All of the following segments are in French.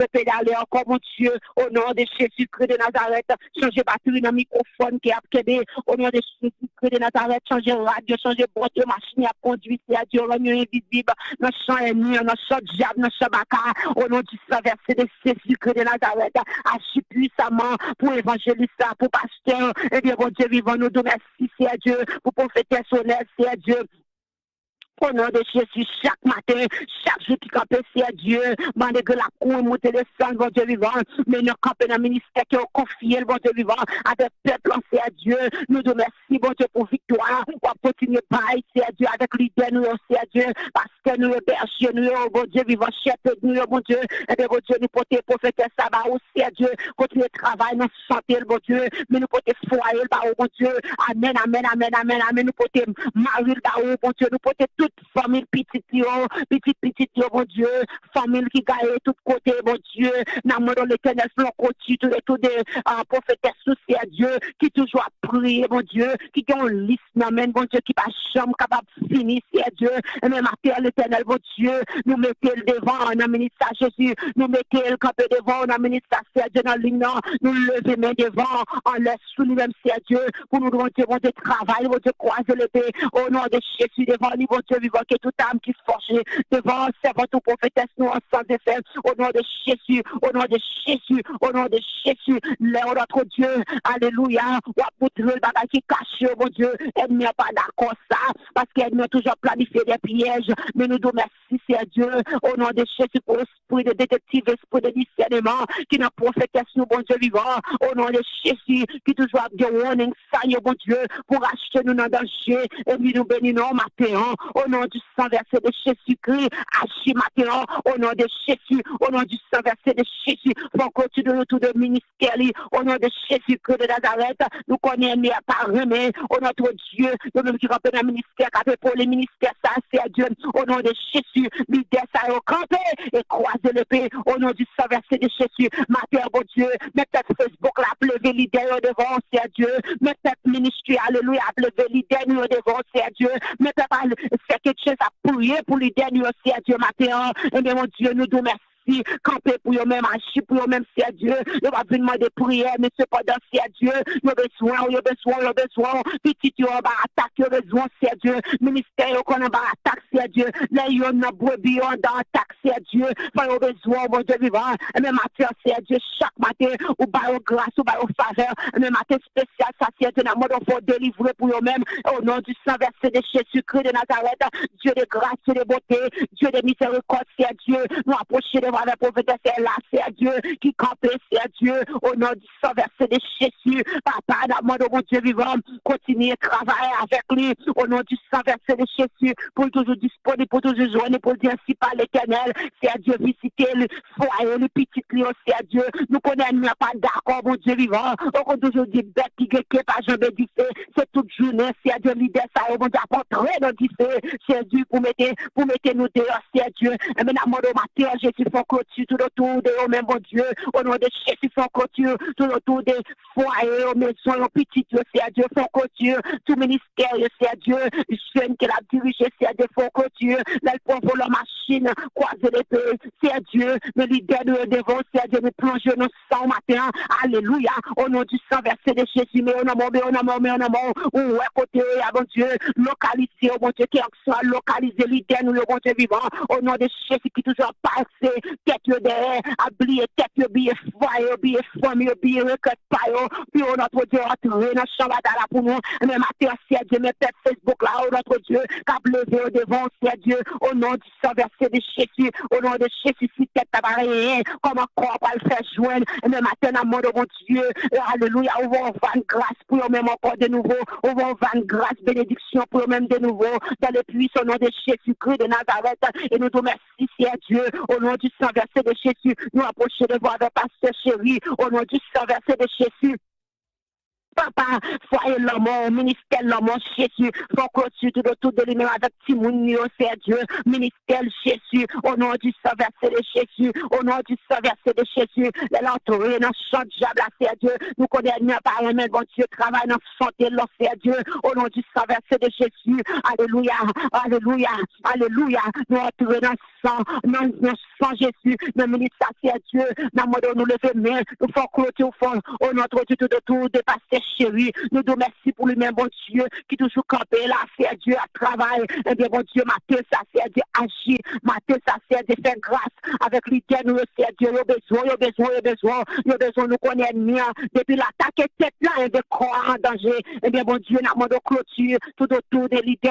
pédaler encore, mon Dieu, au nom de Jésus-Christ de Nazareth, changer batterie dans le microphone qui a quitté, au nom de Jésus-Christ de Nazareth, changer radio, changer boîte de machine à conduire, c'est à Dieu, l'agneau invisible, dans champ ennemi, dans champ diable, dans champ bacard, au nom du sang versé de Jésus-Christ de Nazareth, agis puissamment pour évangéliste, pour pasteur, et bien, bon Dieu vivant, nous te merci, c'est à Dieu, pour prophétesse honnête, c'est à Dieu. Au nom de Jésus, chaque matin, chaque jour qui campe, c'est Dieu, mandez que la cour monte le sang, bon Dieu vivant, mais nous campons dans le ministère qui est confié, bon Dieu vivant, avec peuple, c'est Dieu, nous te remercions, bon Dieu, pour victoire, pour continuer pareil, c'est Dieu, avec l'idée, nous, c'est Dieu, parce que nous, berger, nous, bon Dieu vivant, chef, nous, bon Dieu, et bien, bon Dieu, nous porter prophète, sabbat, aussi, Dieu, continuer le travail, nous santé, bon Dieu, mais nous porter foyer, bon Dieu, amen, amen, amen, amen, amen, nous porter mari, bon Dieu, nous porter tout famille petite, bon Dieu, famille qui gagne tout côté, bon Dieu, dans mon l'éternel, côté, tout des prophétesses souci à Dieu, qui toujours a prié, bon Dieu, qui ont une liste, bon Dieu, qui pas jamais capable de finir, c'est Dieu, et même à l'éternel, bon Dieu, nous mettons le devant, dans le ministère Jésus, nous mettons le campé devant, dans le ministère, c'est Dieu, dans le ligne, nous lever main devant, en laisse sous nous-mêmes, c'est Dieu, pour nous, bon Dieu, travail, bon Dieu, croiser l'épée, au nom de Jésus, devant lui, bon Dieu, vivant, que toute âme qui se forge devant servant tout prophétesse nous ensemble de faire au nom de Jésus, au nom de Jésus, au nom de Jésus, l'heure notre Dieu, alléluia, ou à poutrer le bagage qui cache, mon Dieu, ennemi n'est pas d'accord ça, parce qu'ennemi a toujours planifié des pièges, mais nous nous merci, c'est Dieu, au nom de Jésus, pour l'esprit de détective, esprit de discernement, qui n'a prophétesse nous, bon Dieu vivant, au nom de Jésus, qui toujours a des warning signs, bon Dieu, pour acheter nous dans le danger, et nous bénissons matin, au nom du sang versé de Jésus-Christ, agis maintenant, au nom de Jésus, au nom du sang versé de Jésus, pour continuer le tour de ministère, au nom de Jésus-Christ de Nazareth, nous connaissons par mais au notre Dieu, nous même qui rappelle le ministère, pour les ministères, ça c'est à Dieu, au nom de Jésus, l'idée ça est campé et croiser l'épée, au nom du sang versé de Jésus, ma terre, bon Dieu, mettez Facebook là, lever l'idée devant, c'est à Dieu, mettez ministère, alléluia, lever l'idée devant, c'est à Dieu, mettez pas faire quelque chose à prier pour les derniers aussi à Dieu matin. Et bien mon Dieu, nous nous merci. Camper pour eux-mêmes, agir pour eux-mêmes, c'est à Dieu. Nous va demander prière, mais cependant, c'est à Dieu. Nous avons besoin. Petit, nous avons attaque, nous avons besoin, c'est à Dieu. Ministère, qu'on a attaque, c'est à Dieu. Là, il y a une brebis, on a attaque, c'est à Dieu. Nous avons besoin, mon Dieu vivant. Et même matin, c'est à Dieu. Chaque matin, ou par grâce, ou par faveur. Et même matin spécial, ça, c'est à Dieu. Nous avons délivrer pour eux-mêmes. Au nom du sang versé de Jésus-Christ de Nazareth. Dieu de grâce, Dieu de beauté, Dieu de miséricorde, c'est à Dieu. Nous approcher devant la prophétesse, c'est là, c'est à Dieu. Qui campe, c'est à Dieu. Au nom du sang versé de Jésus. Papa, d'amour de mon Dieu vivant, continuez à travailler avec lui. Au nom du sang versé de Jésus. Pour toujours disponible, pour toujours joindre, pour dire ainsi par l'éternel. C'est à Dieu visiter le foyer, le petit client, c'est à Dieu. Nous connaissons pas d'accord, mon Dieu vivant. On toujours dit bête qui est pas jamais dit c'est toute journée, c'est à Dieu l'idée, ça, on va apporter dans le c'est Dieu pour mettre nous dehors, c'est Dieu. Et maintenant, au matin, Jésus fait clôture tout autour de eux, même bon Dieu. Au nom de Jésus, fait clôture tout autour des foyers, aux maisons, aux petites, c'est à Dieu, fait clôture. Tout ministère, c'est à Dieu. Jeune qui l'a dirigé, c'est à Dieu, fait clôture. Là, il faut la machine, croiser l'épée, c'est à Dieu. Mais l'idée de devant, c'est à Dieu, nous plonger nos sang matin. Alléluia. Au nom du sang versé de Jésus, mais on a mort, ouais, côté, bon Dieu, localiser, bon Dieu, qui soit localiser l'idée, nous, le bon Dieu vivant, au nom de Jésus qui toujours passe, tête derrière, oublier tête, oublier foyer, oublier famille, oublier requête, puis on notre Dieu, entrer dans le champ là pour nous, même matin, c'est Dieu, mais peut-être Facebook là, oh notre Dieu, cap levé au devant, c'est Dieu, au nom du sang versé de Jésus, au nom de Jésus, si tête n'a rien, comment croire pas le faire joindre, même matin, dans le monde de mon Dieu, alléluia, on va vendre grâce pour eux-mêmes encore de nouveau, on va vendre grâce, bénédiction pour eux-mêmes de nouveau, dans le puissant nom de Jésus-Christ de Nazareth, et nous te remercions, c'est Dieu, au nom du sang versé de Jésus, nous approchons de voir avec pasteur chéri, au nom du sang versé de Jésus. Papa, foyer l'homme, ministère l'homme, Jésus, faut clôture tout de lui-même avec Timoun, c'est Dieu, ministère Jésus, au nom du Saint-Versé de Jésus, au nom du Saint-Versé de Jésus, les l'entouré dans le champ diable, c'est Dieu, nous connaissons par un bon Dieu, travail dans la santé, c'est Dieu, au nom du Saint-Versé de Jésus, alléluia, alléluia, alléluia, nous entourons dans le sang, dans le sang Jésus, dans le ministère, c'est Dieu, dans le monde où nous lever main, nous faisons clôture, au nom de tout, de passer chéri, nous nous merci pour lui-même, bon Dieu, qui toujours campé là, c'est Dieu à travail, et bien bon Dieu, matin, ça c'est Dieu agir, matin, ça c'est Dieu faire grâce, avec l'idée, nous, c'est Dieu, il a besoin, nous connaître bien, depuis l'attaque et tête là, et de corps en danger, et bien bon Dieu, nous avons de clôture, tout autour de l'idée,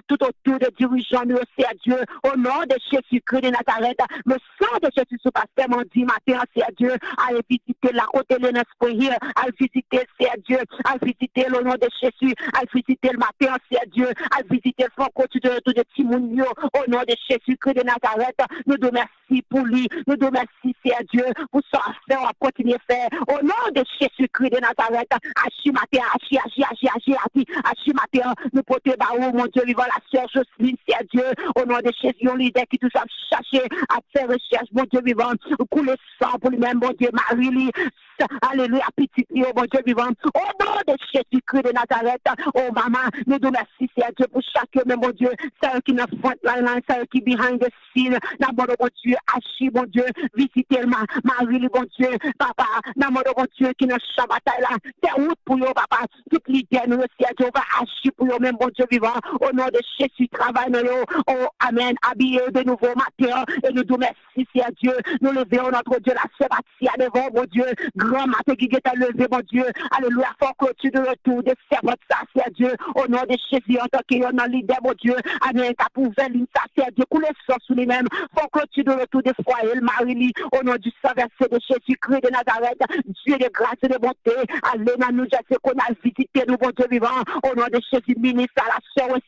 tout autour des dirigeants, nous, c'est Dieu, au nom de Jésus-Christ de Nazareth, le sang de Jésus, ce pasteur m'a dit, matin, c'est Dieu, à visiter la côté de l'esprit, à visiter, c'est Dieu, à visiter le nom de Jésus, à visiter le matin, c'est Dieu, à visiter le franco de Timounio, au nom de Jésus-Christ de Nazareth, nous nous merci pour lui, nous nous merci, c'est Dieu, pour ça faire, on va continuer à faire, au nom de Jésus-Christ de Nazareth, Achi matin, Achi matin, nous portons barreau, mon Dieu, vivant la sœur Jocelyne, c'est Dieu, au nom de Jésus, on leader qui tout ça chercher à faire recherche, mon Dieu vivant, couler sang pour lui-même, mon Dieu, Marie, alléluia, petit Dieu, mon Dieu vivant, au nom de Jésus-Christ de Nazareth, oh maman, nous nous merci, c'est Dieu, pour chacun, mais mon Dieu, c'est qui n'a front là, c'est qui behind the scene, d'abord, mon Dieu, Hachi, mon Dieu, visitez Marie, mon Dieu, papa, d'abord, mon Dieu, qui n'a pas bataille là, c'est route pour eux, papa, toute l'idée, nous, c'est Dieu, va Hachi pour eux, même, mon Dieu vivant, au nom de Jésus, travail, nous, oh, amen, habillé de nouveau matin, et nous nous merci, c'est Dieu, nous levons notre Dieu, la sébastia devant, mon Dieu, grand matin qui est levé, mon Dieu, alléluia, faut que tu de retour de servante, ça, c'est Dieu, au nom de Jésus, en tant qu'il y en a l'idée, mon Dieu, amen, t'as pour venir, ça, c'est Dieu, couler sang sous lui-même, faut que tu de retour de foyer, le mari, au nom du Saint-Versé de Jésus-Christ de Nazareth, Dieu de grâce et de bonté, allez, nous, je sais qu'on a visité, nous, mon Dieu vivant, au nom de Jésus, ministre à la sœur,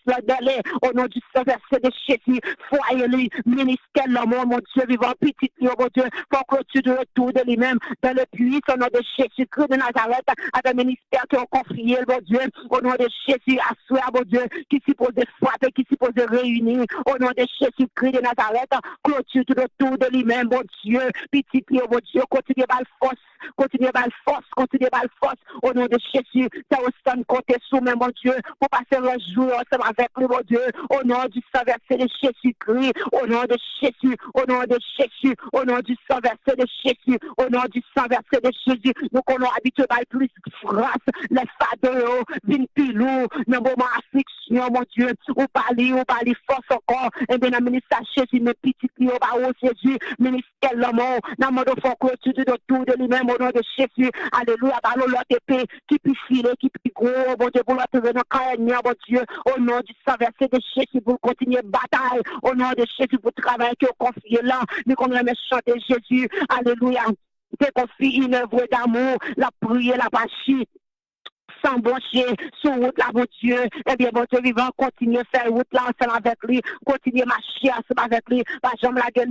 au nom du Saint-Versé de Jésus, foyer, ministère, l'homme, mon Dieu vivant, petit, mon Dieu, faut que tu de retour de lui-même, dans le puissant nom de Jésus-Christ de Nazareth, avec le ministère qui ont confié, mon Dieu, au nom de Jésus, à soi, mon Dieu, qui suppose de frapper, qui suppose de réunir, au nom de Jésus-Christ de Nazareth, clôture tout autour de lui-même, mon Dieu, petit pied, mon Dieu, continue par force, continue par force, continue par force, au nom de Jésus, ça aussi compter sous même, mon Dieu, pour passer le jour ensemble avec lui, mon Dieu, au nom du Saint-Versé de Jésus-Christ, au nom de Jésus, au nom de Jésus, au nom du Saint-Versé de Jésus, au nom du Saint-Versé de Jésus, nous qu'on a habitué par plus grâce, les fadeurs, vin pilou, dans moment affliction, mon Dieu, ou parler force encore, et bien, dans le ministère Jésus, mes petits clients, Jésus, ministère l'homme, dans le monde de fort clôture de tout de lui-même, au nom de Jésus, alléluia, par l'autre épée, qui peut filer, qui peut gros, mon Dieu, pour l'autre venir, mon Dieu, au nom du Saint-Versé de Jésus, pour continuer bataille, au nom de Jésus, pour travailler, qui est confié là, nous qu'on aime chanter Jésus, alléluia, c'est confie une œuvre d'amour, la prière, la pâchie, sans brancher sur route là, mon Dieu, eh bien, mon Dieu vivant, continue à faire route là ensemble avec lui, continue à marcher ensemble avec lui, par jambe la gueule,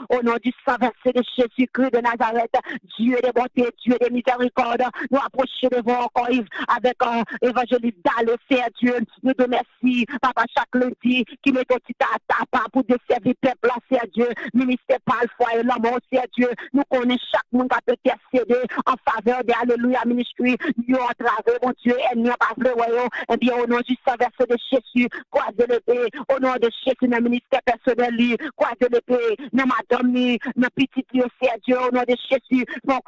au nom du Saint-Versé de Jésus-Christ de Nazareth, Dieu de bonté, Dieu de miséricorde, nous approcher devant encore avec un évangéliste d'aller, c'est Dieu, nous te merci, papa, chaque lundi, qui met ton petit à part pour desservir peuple là, c'est Dieu, ministère par le foyer, l'amour, c'est Dieu, nous connaissons chaque monde qui peut intercéder en faveur de Alléluia Ministry, nous à travers, mon Dieu, ennemi pas le royaume, eh bien, au nom du Saint-Versé de Jésus, croise de l'épée, au nom de Jésus, dans le ministère personnel, croise de l'épée, dans madame, dans petit Dieu, c'est Dieu, au nom de Jésus, font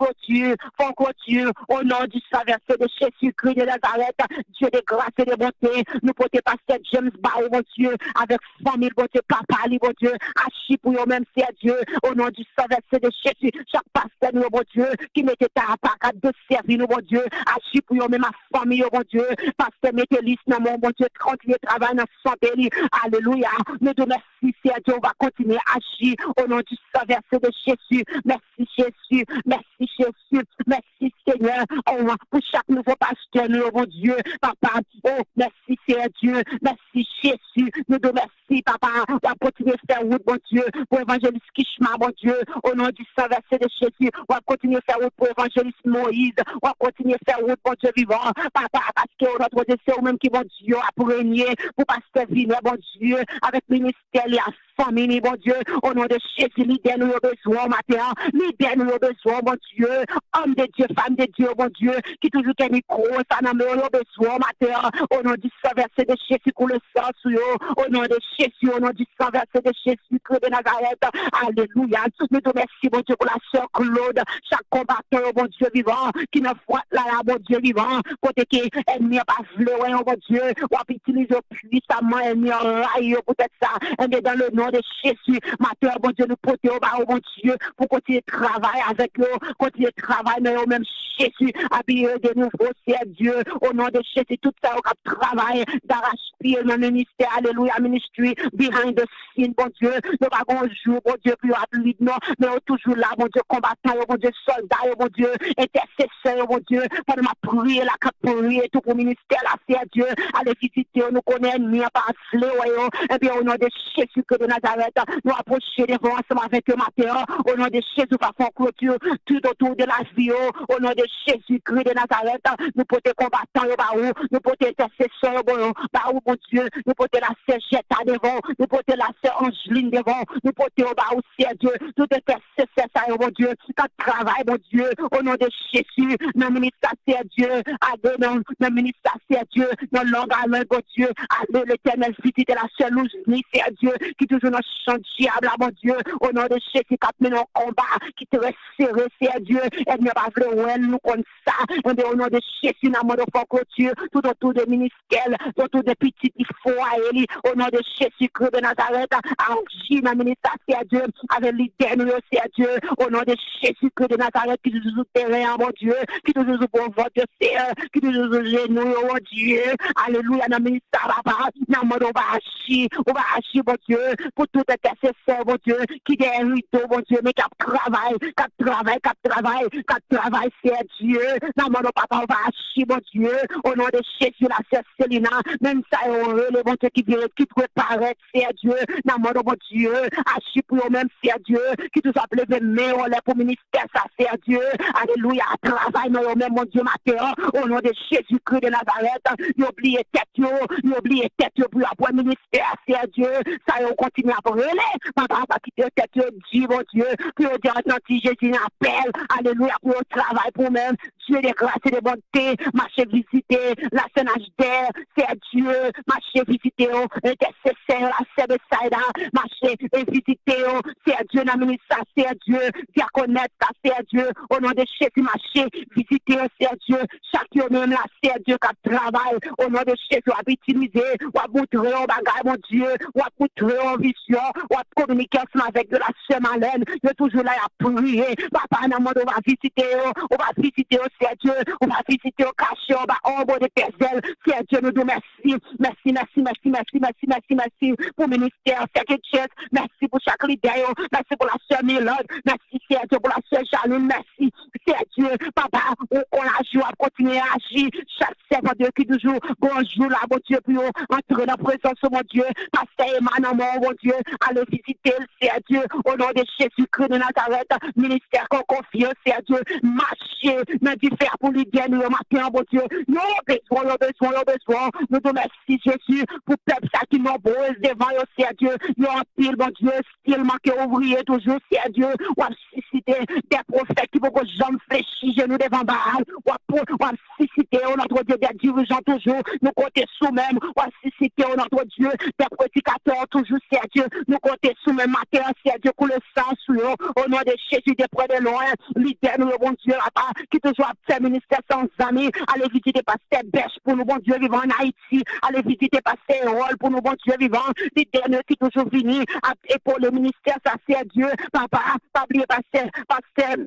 clôture, au nom du Saint-Versé de Jésus-Christ de Nazareth, Dieu de grâce et de bonté, nous portons pasteur James Barrow, mon Dieu, avec famille, mon Dieu, papa, mon Dieu, Hachi pour eux-mêmes, c'est Dieu, au nom du Saint-Versé de Jésus, chaque pasteur, nous, mon Dieu, qui mettait ta part de servir, nous, mon Dieu, Hachi pour eux-mêmes, ma famille, mon Dieu, pasteur, mettez liste, mon Dieu, tranquille, travail dans la santé, alléluia, nous te merci, c'est Dieu, on va continuer à agir, au nom du Saint-Versé de Jésus, merci Jésus, merci Jésus, merci Seigneur, oh, pour chaque nouveau pasteur, nous, mon Dieu, papa, oh, merci, c'est Dieu, merci Jésus, nous te merci, Merci, papa. On va continuer à faire route, bon Dieu, pour évangéliste Kishma, bon Dieu, au nom du sang versé de Jésus. On va continuer à faire route pour évangéliste Moïse. On va continuer à faire route, bon Dieu vivant. Papa, parce que notre Dieu, c'est vous-même qui, bon Dieu, a régner pour pasteur Vinet, bon Dieu, avec ministère, et la famille, bon Dieu, au nom de Jésus, libère nous besoin, matin, libère nous besoin, bon Dieu, homme de Dieu, femme de Dieu, bon Dieu, qui toujours t'a micro, ça n'a pas besoin, matin, au nom du sang versé de Jésus, pour le sang, au nom de Jésus, au nom du sang versé de Jésus, Christ de Nazareth, alléluia, nous te remercions, bon Dieu, pour la sœur Claude, chaque combattant, bon Dieu vivant, qui ne frotte là, bon Dieu vivant, côté qui ennemi pas vle, bon Dieu, on va utiliser puissamment ennemi en raille, peut-être ça, et dans le nom de Jésus, matin, bon Dieu, nous porter au bas, bon Dieu, pour continuer de travailler avec eux, continuer de travailler, mais au même Jésus, habiller de nouveau, c'est Dieu, au nom de Jésus, tout ça, on va travailler, d'arrache-pied, dans le ministère, alléluia, ministry, behind the scene, bon Dieu, nous avons un jour, bon Dieu, plus rapide, non, mais on est toujours là, bon Dieu, combattant, bon Dieu, soldat, bon Dieu, intercesseur, bon Dieu, pendant ma prière, la prière, tout pour le ministère, là, c'est Dieu, allez visiter, nous connaissons, ni pas et bien, au nom de Jésus, que de Nazareth, nous approcher devant ensemble avec le matin, au nom de Jésus, par son clôture, tout autour de la vie, au nom de Jésus, Christ de Nazareth, nous porter combattants, nous porter intercesseurs, bon Dieu, nous porter la sœur Jetta devant, nous porter la sœur Angeline devant, nous porter au bas aussi, Dieu, tout intercesseur, bon Dieu, quand travail, bon Dieu, au nom de Jésus, dans le ministère, Dieu, dans le ministère, Dieu, dans l'angle, bon Dieu, allez, l'éternel, visite la sœur Louise, c'est Dieu, qui toujours dans le champ diable, bon Dieu, au nom de Jésus, qui mène un combat, qui te reste serré, c'est Dieu, et ne pas vouloir nous comme ça, et bien, au nom de Jésus, dans mon clôture, tout autour des ministères, tout autour des petits foyers, au nom de Jésus, Christ de Nazareth, agis dans le ministère, c'est Dieu, avec l'éternel, c'est Dieu, au nom de Jésus, Christ de Nazareth, qui toujours terrain, mon Dieu, qui toujours pour votre Seigneur, qui toujours genou, mon Dieu, alléluia, dans le ministère, papa, dans mon on va agir, bon Dieu, pour tout intercesseur, bon Dieu, qui est un rideau, bon Dieu, mais qui travaille, c'est Dieu. Non, mon papa, on va agir, bon Dieu, au nom de Jésus, la sœur Célina, même ça, on le bon Dieu qui vient, qui prépare, c'est Dieu. Non, mon Dieu, agir pour eux-mêmes, c'est Dieu, qui tout appelé mais on est pour ministère, ça, c'est Dieu. Alléluia, travail, mais eux-mêmes, mon Dieu, matin, au nom de Jésus-Christ de Nazareth, n'oubliez tête, pour avoir ministère, c'est Dieu, ça on continue à brûler, papa, pas quitter tête, Dieu, mon Dieu, pour dire, si Jésus appelle, alléluia, pour le travail, pour même, Dieu des grâces et des bontés, marcher visiter, la Sénage d'air, c'est Dieu, marcher visiter, intercesseur, la sœur de Saïda, marcher visiter, c'est Dieu, la ministre, c'est Dieu, diaconette, c'est Dieu, au nom de Jésus, marcher visiter, c'est Dieu, chacun même là, c'est Dieu qui travaille, au nom de Jésus, à utiliser, ou à montrer en bagage, mon Dieu, ou à montrer en vision, ou à communiquer avec de la sœur Malène, je suis toujours là à prier, papa, on va visiter, c'est Dieu, on va visiter au cachet, on va en bas de tes ailes, c'est Dieu, nous disons merci, pour le ministère, c'est quelque chose, merci pour chaque leader, merci pour la sœur Mélode, merci, c'est Dieu, pour la sœur Jaline, merci, c'est Dieu, papa, on agit, on va continuer à agir, chaque servant Dieu qui toujours, bonjour là, bon Dieu, puis on entrer dans la présence, mon Dieu, pasteur Emmanuel, mon Dieu, allez visiter, c'est Dieu, au nom de Jésus-Christ de Nazareth, ministère qu'on confie, c'est Dieu, marcher, mais du faire pour lui bien, nous, matin, bon Dieu, nous besoin, nous te merci, Jésus, pour peuple, ça qui nous beau, devant, c'est Dieu, nous en pile, bon Dieu, style, marqué ouvrier, toujours, c'est Dieu, ou à susciter des prophètes qui vont que j'en fléchis, genoux devant Baal, ou à susciter, notre Dieu, des dirigeants, toujours, nous compter sous-même, ou à susciter, notre Dieu, des prédicateurs, toujours, c'est Dieu, nous compter sous-même, matin, c'est Dieu, pour le sang, sous eux, au nom de Jésus, de près de loin, leader, nous, bon Dieu, là-bas, qui toujours a fait ministère sans amis, allez visiter pasteur Bêche pour nous, bon Dieu, vivant en Haïti, allez visiter pasteur Rôle pour nous, bon Dieu, vivant, les derniers qui toujours venus, et pour le ministère, ça c'est Dieu, papa, pas oublier pasteur,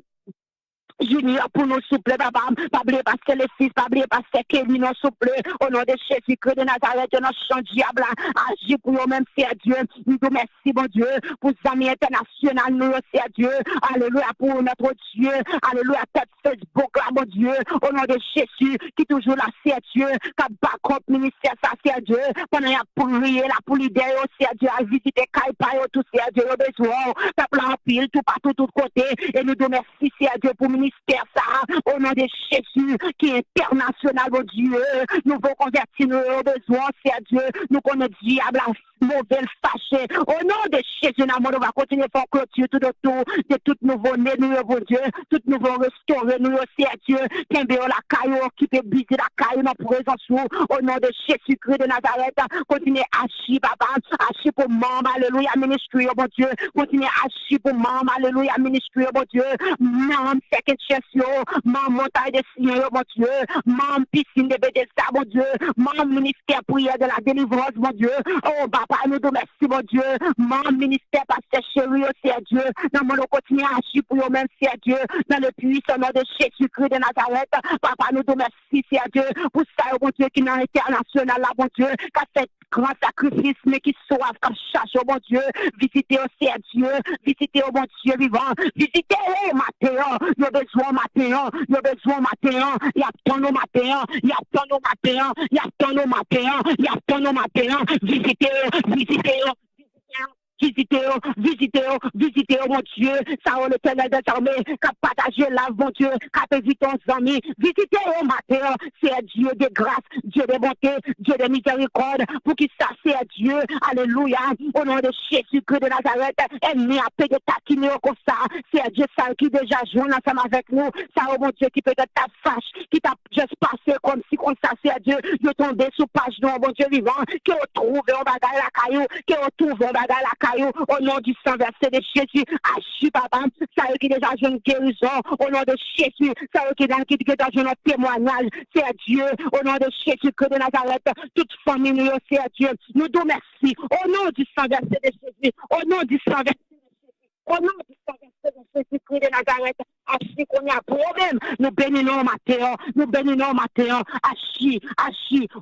Junior pour nous souple, papa, pas oublier pasteur les fils, pas oublier pasteur Kelly, nous souple, au nom de Jésus-Christ de Nazareth, nous chant diable, agis pour nous-mêmes, c'est Dieu, nous te merci, mon Dieu, pour les amis internationaux, nous, c'est Dieu, alléluia, pour notre Dieu, alléluia, tête Facebook, là, mon Dieu, au nom de Jésus, qui toujours là, c'est Dieu, qui bat contre le ministère, ça, c'est Dieu, pendant qu'il a prié, là, pour l'idée, c'est Dieu, à visiter Kaipa, tout, c'est Dieu, au besoin, peuple en pile, tout partout, tout côté, et nous te merci, c'est Dieu, pour ministère ça, au nom de Jésus, qui est international, mon Dieu, nous voulons convertir nos besoins, c'est Dieu, nous connaissons diable, mauvais fâché, au nom de Jésus, nous va continuer à faire clôture tout autour de tout nouveau-né, nous, mon Dieu, tout nouveau restauré, nous, c'est Dieu, qui est la caillou, qui peut biser la caillou, dans présence, au nom de Jésus-Christ de Nazareth, continuer à agir, papa, agir pour membre, alléluia, ministry, mon Dieu, continuer à agir pour membre, alléluia, ministry, mon Dieu, membre, second chance, membre, montagne de Sion, mon Dieu, membre, piscine de Bethesda, mon Dieu, membre, ministère, prière de la délivrance, mon Dieu, oh, papa, nous te merci, mon Dieu, membre, ministère, pasteur chéri, c'est Dieu, nous allons continuer à agir pour nous-mêmes, c'est Dieu, dans le puissant nom de Jésus-Christ de Nazareth, papa, nous te merci, c'est Dieu, pour ça, mon Dieu, qui est dans l'international, là, mon Dieu, qui a fait grand sacrifice, mais qui soif comme chasse, oh mon Dieu, visitez aussi Dieu, visitez oh mon Dieu vivant, visitez matin, il y a besoin matin, il y a besoin matin, il y a tant de matin, il y a tant de matin, il y a tant de matin, il y a tant de matin, visitez, visitez, visitez, mon Dieu, ça on l'éternel des armées, qu'a partagé la, mon Dieu, qu'a évité nos amis, visitez au matin, c'est Dieu de grâce, Dieu de bonté, Dieu de miséricorde, pour qu'il ça, c'est Dieu, alléluia, au nom de Jésus-Christ de Nazareth, ennemi a peu de taquiner comme ça, c'est Dieu ça qui déjà joue ensemble avec nous, ça, oh mon Dieu, qui peut-être ta fâche, qui t'a juste passé comme si comme ça, c'est Dieu, de tomber sous page de mon Dieu vivant, qui retrouve un bagage la caillou, qui retrouve un bagage la caillou, au nom du sang versé de Jésus, agis papa, ça qui déjà joue une guérison, au nom de Jésus, ça qui déjà joue un témoignage, c'est Dieu, au nom de Jésus, que de Nazareth, toute famille, nous, c'est Dieu, nous te merci, au nom du sang versé de Jésus, au nom du sang versé de Jésus, au nom du sang versé de Jésus-Christ de Nazareth, agis qu'on y a problème, nous bénissons matin, nous bénissons matin, agis,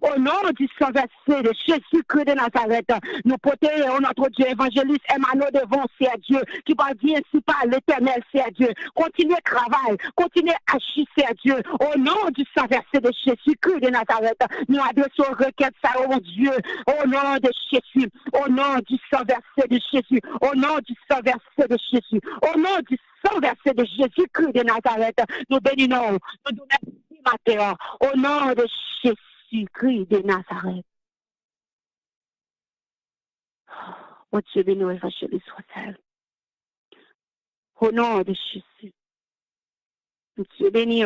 au nom du sang versé de Jésus-Christ de Nazareth, nous portons notre Dieu évangéliste Emmanuel devant, c'est Dieu, qui va dire ainsi par l'éternel, c'est Dieu, continuez travail, continuez agir, c'est Dieu, au nom du sang versé de Jésus-Christ de Nazareth, nous adressons requête, ça, oh mon Dieu, au nom de Jésus, au nom du sang versé de Jésus, au nom du sang versé de Jésus, au nom du sang versé de Jésus-Christ de Nazareth, nous bénissons, nous nous remercions matin, au nom de Jésus-Christ de Nazareth. Oh Dieu béni, évangéliste Rotel. Au nom de Jésus. Dieu béni.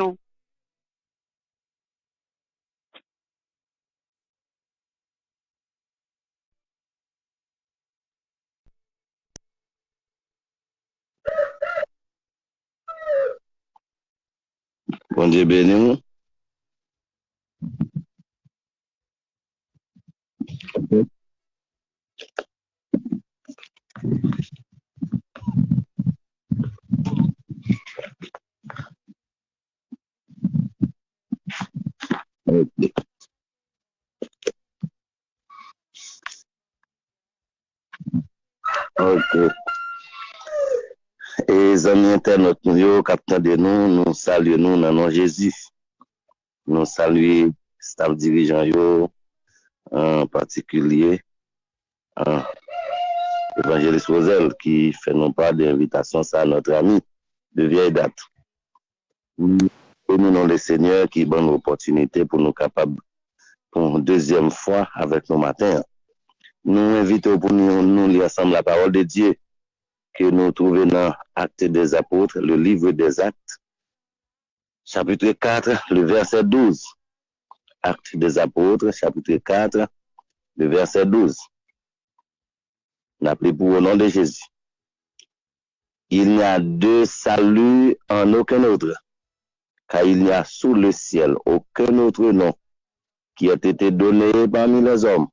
Bon Dieu béni. Okay. Ok. Et les amis internautes, nous, capitaine de nous saluons nous dans le nom de Jésus. Nous saluons staff dirigeant yo, en particulier Évangéliste Rosel qui fait non pas d'invitation à notre ami de vieille date. Nous nom le Seigneur qui donne l'opportunité pour nous capables pour une deuxième fois avec nos matins. Nous invitons pour nous lire ensemble la parole de Dieu que nous trouvons dans Actes des Apôtres, le livre des Actes, chapitre 4, le verset 12. Actes des Apôtres, chapitre 4, le verset 12. N'appelez pour au nom de Jésus. Il n'y a de salut en aucun autre, car il n'y a sous le ciel aucun autre nom qui ait été donné parmi les hommes,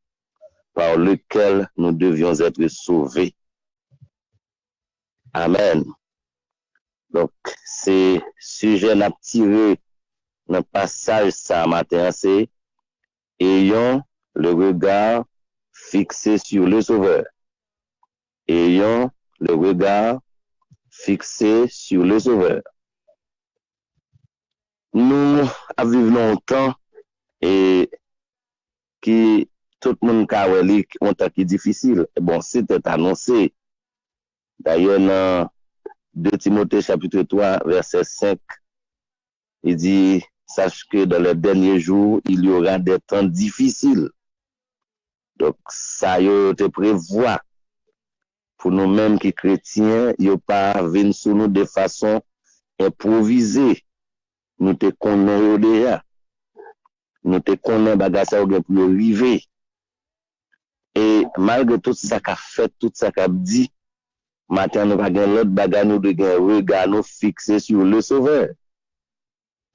par lequel nous devions être sauvés. Amen. Donc, c'est sujet n'a tiré dans le passage ça matin, c'est ayant le regard fixé sur le Sauveur. Ayant le regard fixé sur le Sauveur. Nous vivons longtemps et qui tout le monde a un temps qui est difficile. Bon, c'était annoncé. D'ailleurs, dans 2 Timothée chapitre 3, verset 5, il dit, sache que dans les derniers jours, il y aura des temps difficiles. Donc, ça y te prévoit. Pour nous-mêmes qui chrétiens, il n'y a pas venir sur nous de façon improvisée. Nous te connaissons déjà. Nous te connaissons bagage pour arriver. Et malgré tout ça qu'a fait, tout ça qu'a dit, maintenant nous pas l'autre bagage, nous devons regard nous fixer sur le Sauveur.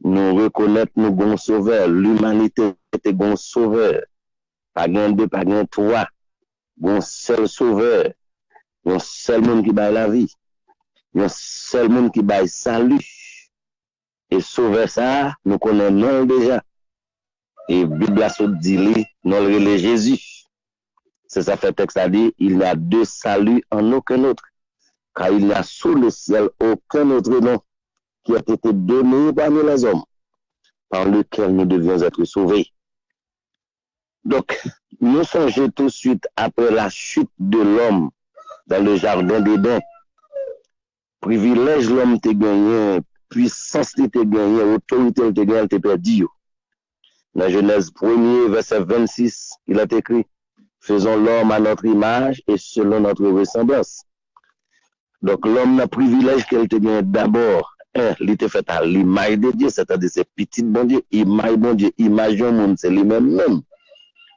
Nous reconnaître nous bon Sauveur, l'humanité était bon Sauveur. Pas gain deux, pas gain trois. Bon seul Sauveur. Un seul monde qui baille la vie. Un seul monde qui baille salut. Et Sauveur ça, nous connaissons déjà. Et Bible a dit, non le Jésus. C'est ça fait texte à dire, il n'y a de salut en aucun autre. Car il n'y a sous le ciel aucun autre nom qui a été donné parmi les hommes, par lequel nous devions être sauvés. Donc, nous songeons tout de suite après la chute de l'homme dans le jardin d'Éden. Privilège l'homme te gagné, puissance te gagné, autorité te gagné, te perdu. Dans Genèse 1er, verset 26, il a écrit, faisons l'homme à notre image et selon notre ressemblance. Donc l'homme n'a privilège qu'elle te gagné d'abord. Il était fait à l'image de Dieu, c'est-à-dire c'est petit bon Dieu, image bon Dieu, image du monde, c'est lui-même même.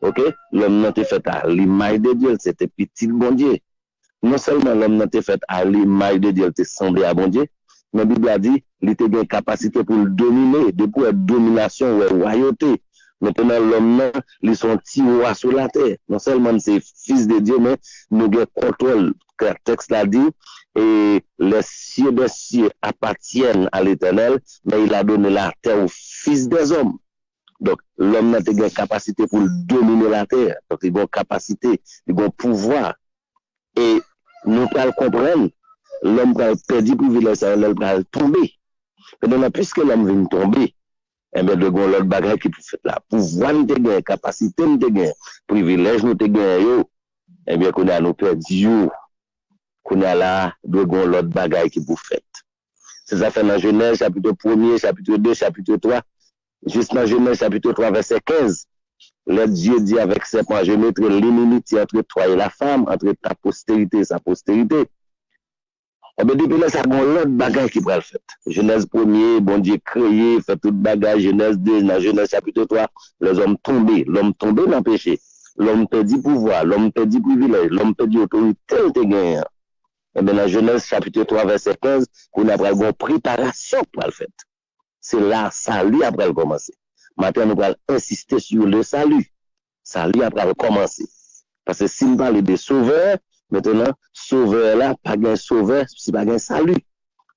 Ok? L'homme n'a été fait à l'image de Dieu, c'était petit bon Dieu. Non seulement l'homme n'a été fait à l'image de Dieu, il était semblé à bon Dieu, mais la Bible a dit, il était une capacité pour le dominer, de pour être domination ou royauté. Maintenant, l'homme, ils sont petits rois sur la terre. Non seulement c'est fils de Dieu, mais nous avons contrôle, que le texte l'a dit, et les cieux des cieux appartiennent à l'Éternel, mais il a donné la terre aux fils des hommes. Donc, l'homme n'a pas une capacité pour dominer la terre. Donc, il a une capacité, il a un pouvoir. Et nous pouvons comprendre, l'homme va perdre du privilège, l'homme va tomber. Maintenant, puisque l'homme vient tomber, eh bien, de gon l'autre bagage qui peut faire là. Pouvoir nous te gagner, capacité nous te gagner, privilège nous te gagner, eh bien, qu'on a nous perdu, qu'on a là, de gon l'autre bagage qui peut faire. C'est ça fait dans Genèse, chapitre 1er, chapitre 2, chapitre 3, juste dans Genèse, chapitre 3, verset 15. Le Dieu dit avec ses poings, je mettrai l'inimitié entre toi et la femme, entre ta postérité et sa postérité. Et bien, depuis là, ça a l'autre bagage qui pourrait le faire. Genèse 1er, bon Dieu créé, fait tout bagage. Genèse 2, dans Genèse chapitre 3, les hommes tombés. L'homme tombé dans le péché. L'homme perdit pouvoir, l'homme perdit privilège, l'homme perdit autorité, il gagné. Et bien, dans Genèse chapitre 3, verset 15, on a une préparation pour le faire. C'est là, salut après le commencer. Maintenant, nous allons insister sur le salut. Salut après le commencer. Parce que si nous parlons de sauveur, maintenant, sauveur là, pas un sauveur, c'est pas un salut.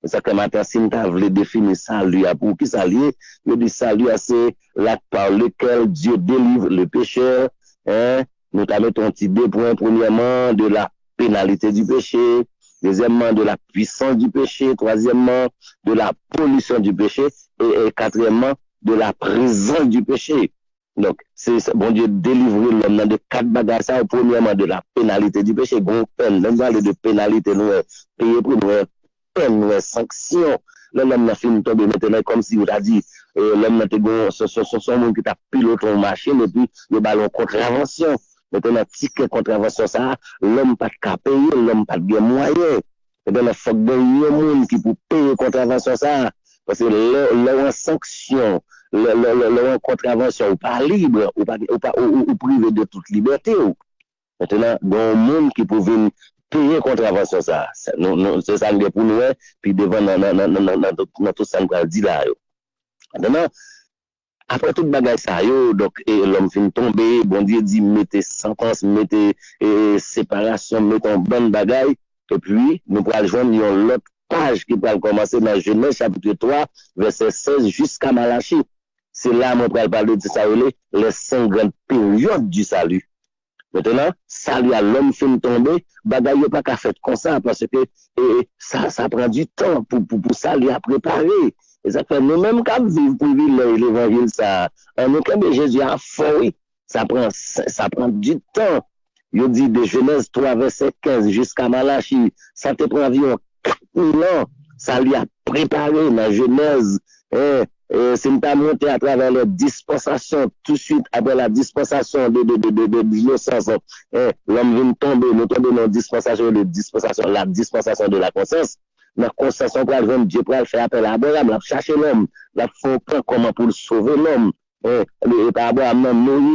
C'est ça que maintenant, si nous voulons définir salut, pour qui salut, nous dit salut, c'est l'acte par lequel Dieu délivre le pécheur. Hein? Nous avons un petit deux points, premièrement, de la pénalité du péché, deuxièmement, de la puissance du péché, troisièmement, de la pollution du péché, et quatrièmement, de la présence du péché. Donc, c'est bon Dieu délivrer l'homme de 4 bagages. Premièrement, de la pénalité du péché. Bon, peine. Nous parlons de pénalité, nous payer pour nous, peine, nous sanction. L'homme n'a fini de tomber maintenant, comme si vous a dit, l'homme n'a pas son monde qui t'a piloté une machine, et puis, le ballon contravention. Maintenant, ticket contravention, ça, l'homme pas de payer, l'homme pas de moyen. Maintenant, il faut que un monde qui peut payer contravention, ça. Parce que leur sanction, leur contravention, ou pas libre, ou privé de toute liberté. Maintenant, il y a un monde qui peut venir payer contravention, ça. C'est ça pour nous, puis devant dans tout ça, nous dit là. Maintenant, après tout bagage ça, donc, l'homme finit tomber, bon Dieu dit, mettez sentence, mettez séparation, mettez un bon bagage, et puis, nous pourrons joindre l'autre page qui va commencer dans Genèse chapitre 3, verset 16 jusqu'à Malachie. C'est là qu'on va parler de ça, les 5 grandes périodes du salut. Maintenant, salut à l'homme fin tomber, bagaille pas qu'à faire comme ça, parce que ça prend du temps pour salut à préparer. Et ça fait nous-mêmes qu'à vivre pour vivre l'évangile, ça, en aucun de Jésus a fort, ça prend du temps. Il dit de Genèse 3, verset 15 jusqu'à Malachie, ça te prend environ 4000 ans, ça lui a préparé dans Genèse, c'est pas monté à travers les dispensations, tout de suite après la dispensation de 1900, l'homme vient tomber, nous tombons dans la dispensation de la conscience. La conscience, on va le Dieu pour faire appel à Abraham, la chercher l'homme, la faire comment pour sauver l'homme. Abraham,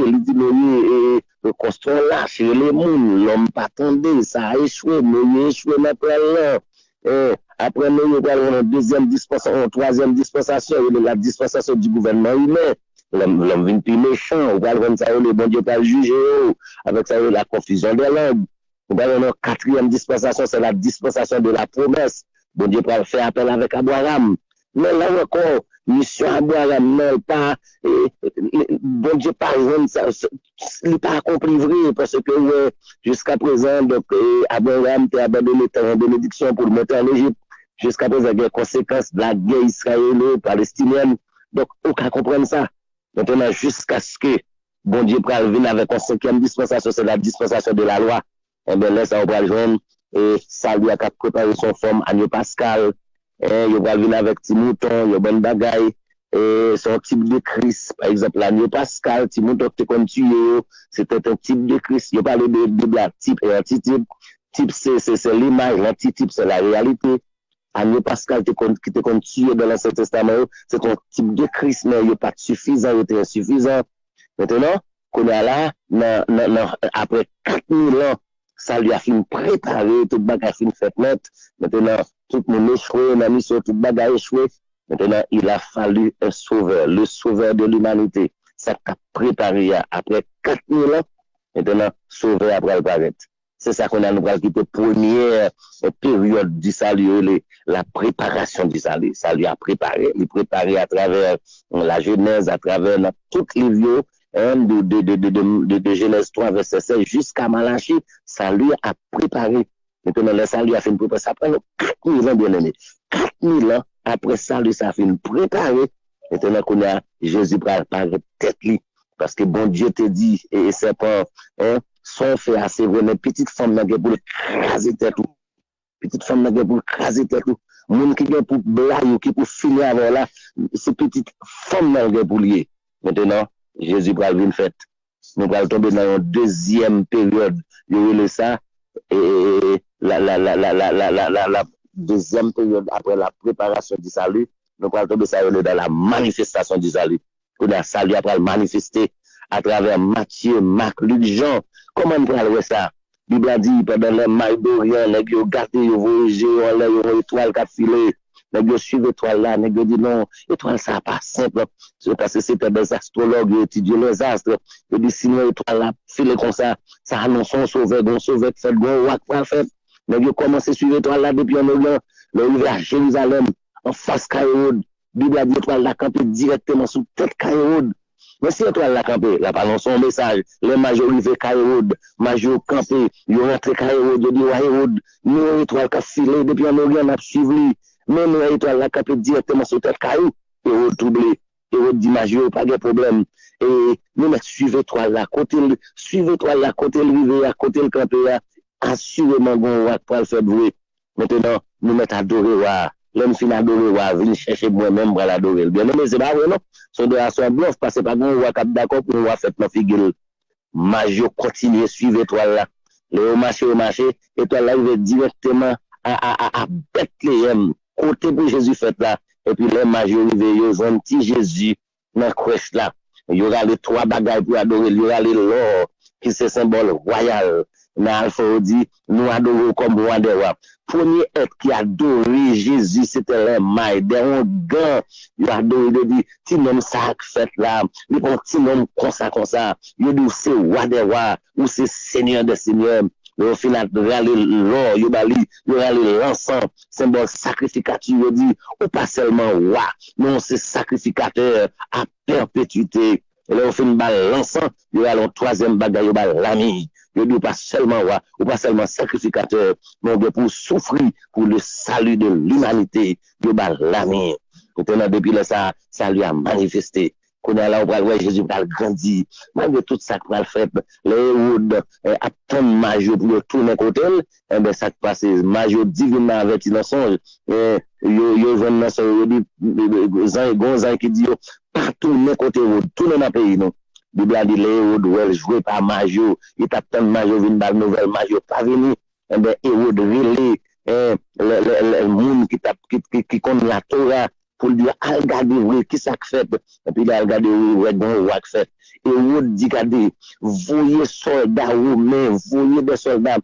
il dit, le construire là, chez les mouns, l'homme pas tombé, ça a échoué, Noé a échoué maintenant. Après, nous avons une deuxième dispensation, une troisième dispensation, la dispensation du gouvernement humain. L'homme vient plus méchant, on va voir ça, le bon Dieu pas juger, avec ça, la confusion des langues. On va avoir une quatrième dispensation, c'est la dispensation de la promesse. Bon Dieu peut faire appel avec Abraham. Mais là encore, mission Abraham, non, pas, bon Dieu pas, il n'est pas accompli vrai, parce que, jusqu'à présent, donc, Abraham t'a abandonné en bénédiction pour le monter en Égypte. Jusqu'à présent, il y a des conséquences de la guerre israélo-palestinienne. Donc, aucun comprendre ça. Maintenant, jusqu'à ce que, bon Dieu peut venir avec une cinquième dispensation, c'est la dispensation de la loi. Et bien là, ça va le joindre. Et ça lui a préparé son forme Agneau Pascal. Il va venir avec Timouton, il y a bon bagaille. Et son type de Christ, par exemple, Agneau Pascal, Timouton qui comme tué, c'était un type de Christ. Il parle de la type et antitype. Type, c'est l'image, l'antitype, c'est la réalité. Agneau Pascal qui te tué dans l'Ancien Testament, c'est un type de Christ, mais il n'est pas suffisant, il était insuffisant. Maintenant, qu'on est là, après 4000 ans, ça lui a fini préparer, tout le bagage a fini fait mettre. Maintenant, tout le monde échoué, la mission, tout le bagage échoué. Maintenant, il a fallu un sauveur, le sauveur de l'humanité. Ça a préparé après 4000 ans. Maintenant, sauveur après le paraître. C'est ça qu'on a nous qui était première période du salut, la préparation du salut. Ça lui a préparé, il préparé à travers la Genèse, à travers toutes les vieux. De Genèse 3, verset 16 jusqu'à Malachie, ça lui a préparé. Maintenant, ça lui a fait une préparation. Ça prend 4000 ans, bien aimé. 4000 ans, après ça, lui, ça a fait une préparation. Maintenant, qu'on a Jésus pour apparaître tête lui. Parce que bon Dieu te dit, et c'est pas, son fait assez vraiment, petite femme n'a pour craser tête tout. Petite femme n'a pour craser tête tout. Moun qui vient pour blague, qui pour finir avant là, c'est petite femme n'a pour lier. Maintenant, Jésus va venir fait. Nous allons tomber dans une deuxième période. Il y a ça. Et la deuxième période après la préparation du salut, nous allons tomber dans la manifestation du salut. Nous allons salut après le manifester à travers Matthieu, Marc, Luc, Jean. Comment on peut aller ça? La Bible a dit pendant les mailles d'Orient, les gens gâtés, ils voyagent, ils ont étoile qui a filé. Les gens suivent l'étoile là, les gens disent non, l'étoile ça pas simple. C'est parce que c'était des astrologues qui étudient les astres. Ils disent sinon l'étoile là, filé comme ça, ça annonce un sauveur qui fait bon roi qui va faire. Les gens commencent à suivre l'étoile là depuis en Orient, le rivière à Jérusalem, en face Caïrode. La Bible a dit l'étoile là campé directement sous tête Caïrode. Mais si l'étoile là campé, là parlons son message, les majors arrivés Caïrode, majors campé, ils rentrent Caïrode, ils disent Caïrode, nous l'étoile qui a filé depuis en Orient, on a suivi. Même l'étoile là campé directement sur tête Caïrode, et retroublé, et dit major, pas de problème. Et nous mettons suivre l'étoile là, suivre l'étoile là, côté le rivière, à côté le campé là, assurément bon roi pour le faire jouer. Maintenant, nous mettons adorer l'homme fin adorer venir chercher moi-même pour l'adorer. Bien aimé, c'est pas vrai, non? Son de la son bluff, parce que pas bon roi cap d'accord pour roi fait ma figure. Major continue suivre l'étoile là. Le marché, étoile là, il va directement à Bethléem, côté pour Jésus fait là. Et puis les majors arrivent, ils ont un petit Jésus dans la crèche là. Il y aura les 3 bagailles pour adorer, il y aura l'or, qui c'est symbole royal. Mais Alpha dit, nous adorons comme roi des rois. Premier être qui adorait Jésus, c'était les mailles, des gants. Il a adoré, il dit, si nom ça fait là, il prend si nom comme ça. Il dit, c'est roi des rois, ou c'est seigneur des seigneurs. au final, râler l'or, yo râler l'encens, symbole sacrificatif, yo dit, ou pas seulement roi, non, c'est sacrificateur à perpétuité. Et là, on fait une balle l'encens, yo râler troisième bagage, yo balle l'ami. Yo dit, ou pas seulement roi, ou pas seulement sacrificateur, mais pour souffrir pour le salut de l'humanité, yo balle l'ami. Maintenant, depuis là, ça lui a manifesté. Qu'on a là, on va Jésus va grandir. Malgré tout ça qu'on a fait, les Hérodes attendent majeur pour le tourner côté, et bien ça passe, majeur divinement avec innocent. Yo jeune dans son gonzan qui dit, pas tourner côté, tourner dans le pays, non. Bible a dit, les Hérodes, ouais, joué par majeur, il t'attend majeur, vient par nouvelle, majeur pas venu, et bien Hérodes, le monde qui connaît la Torah, pour lui dire, regardez, oui, qui ça fait? Et puis il a regardé, oui, bon, roi fait. Et on dit, regardez, voyez soldats romains, voyez des soldats,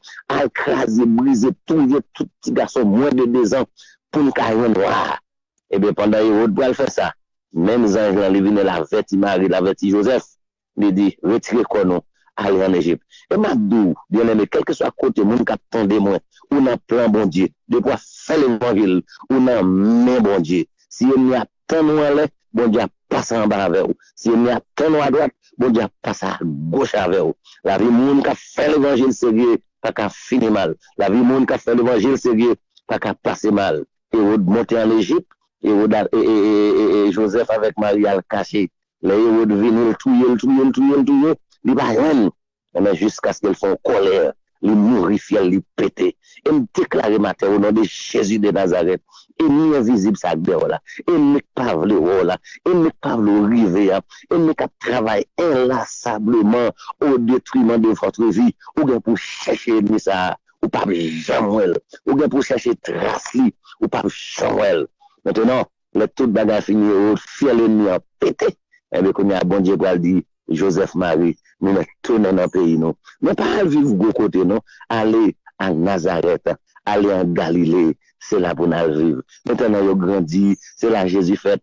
écraser, briser, tout petit garçon, moins de 2 ans, pour nous carrément noir. Et bien, pendant Hérode doit faire ça. Même les anges, là, ils viennent la vêti Marie, la vêti Joseph, il dit, retirez quoi, non, allez en Égypte. Et m'a dit, bien aimé, quel que soit côté, mon cap tendez moins, on a plein bon Dieu, de quoi faire l'évangile, on a main bon Dieu. Si il y a tant de bon Dieu passe en bas avec vous. Si il y a tant à droite, bon Dieu passe à gauche avec vous. La vie monde qui fait l'évangile sérieux, pas qu'à finir mal. La vie monde qui fait l'évangile sérieux, pas qu'à passer mal. Hérode monté en Égypte, et Joseph avec Marie a caché. Les Hérode viennent le il va rien. Mais jusqu'à ce qu'ils font colère, les mourifier, les péter. Et me déclarer matin au nom de Jésus de Nazareth. Et ni invisible ça là. Et ne pas vouloir là. Et ne pas vouloir river. Et ne pas travailler inlassablement au détriment de votre vie. Ou bien pour chercher ça. Ou pas jamais. Ou bien pour chercher trace li. Ou pas jamais. Maintenant, le tout bagage fini. Ou fier l'ennemi a pété. Et bien qu'on a bon Dieu pour dire Joseph Marie. Nous nous tournons dans le pays, non. Mais pas vivre de côté, non. Aller à Nazareth, aller en Galilée, c'est là pour nous vivre. Maintenant, il grandit, c'est là Jésus fait.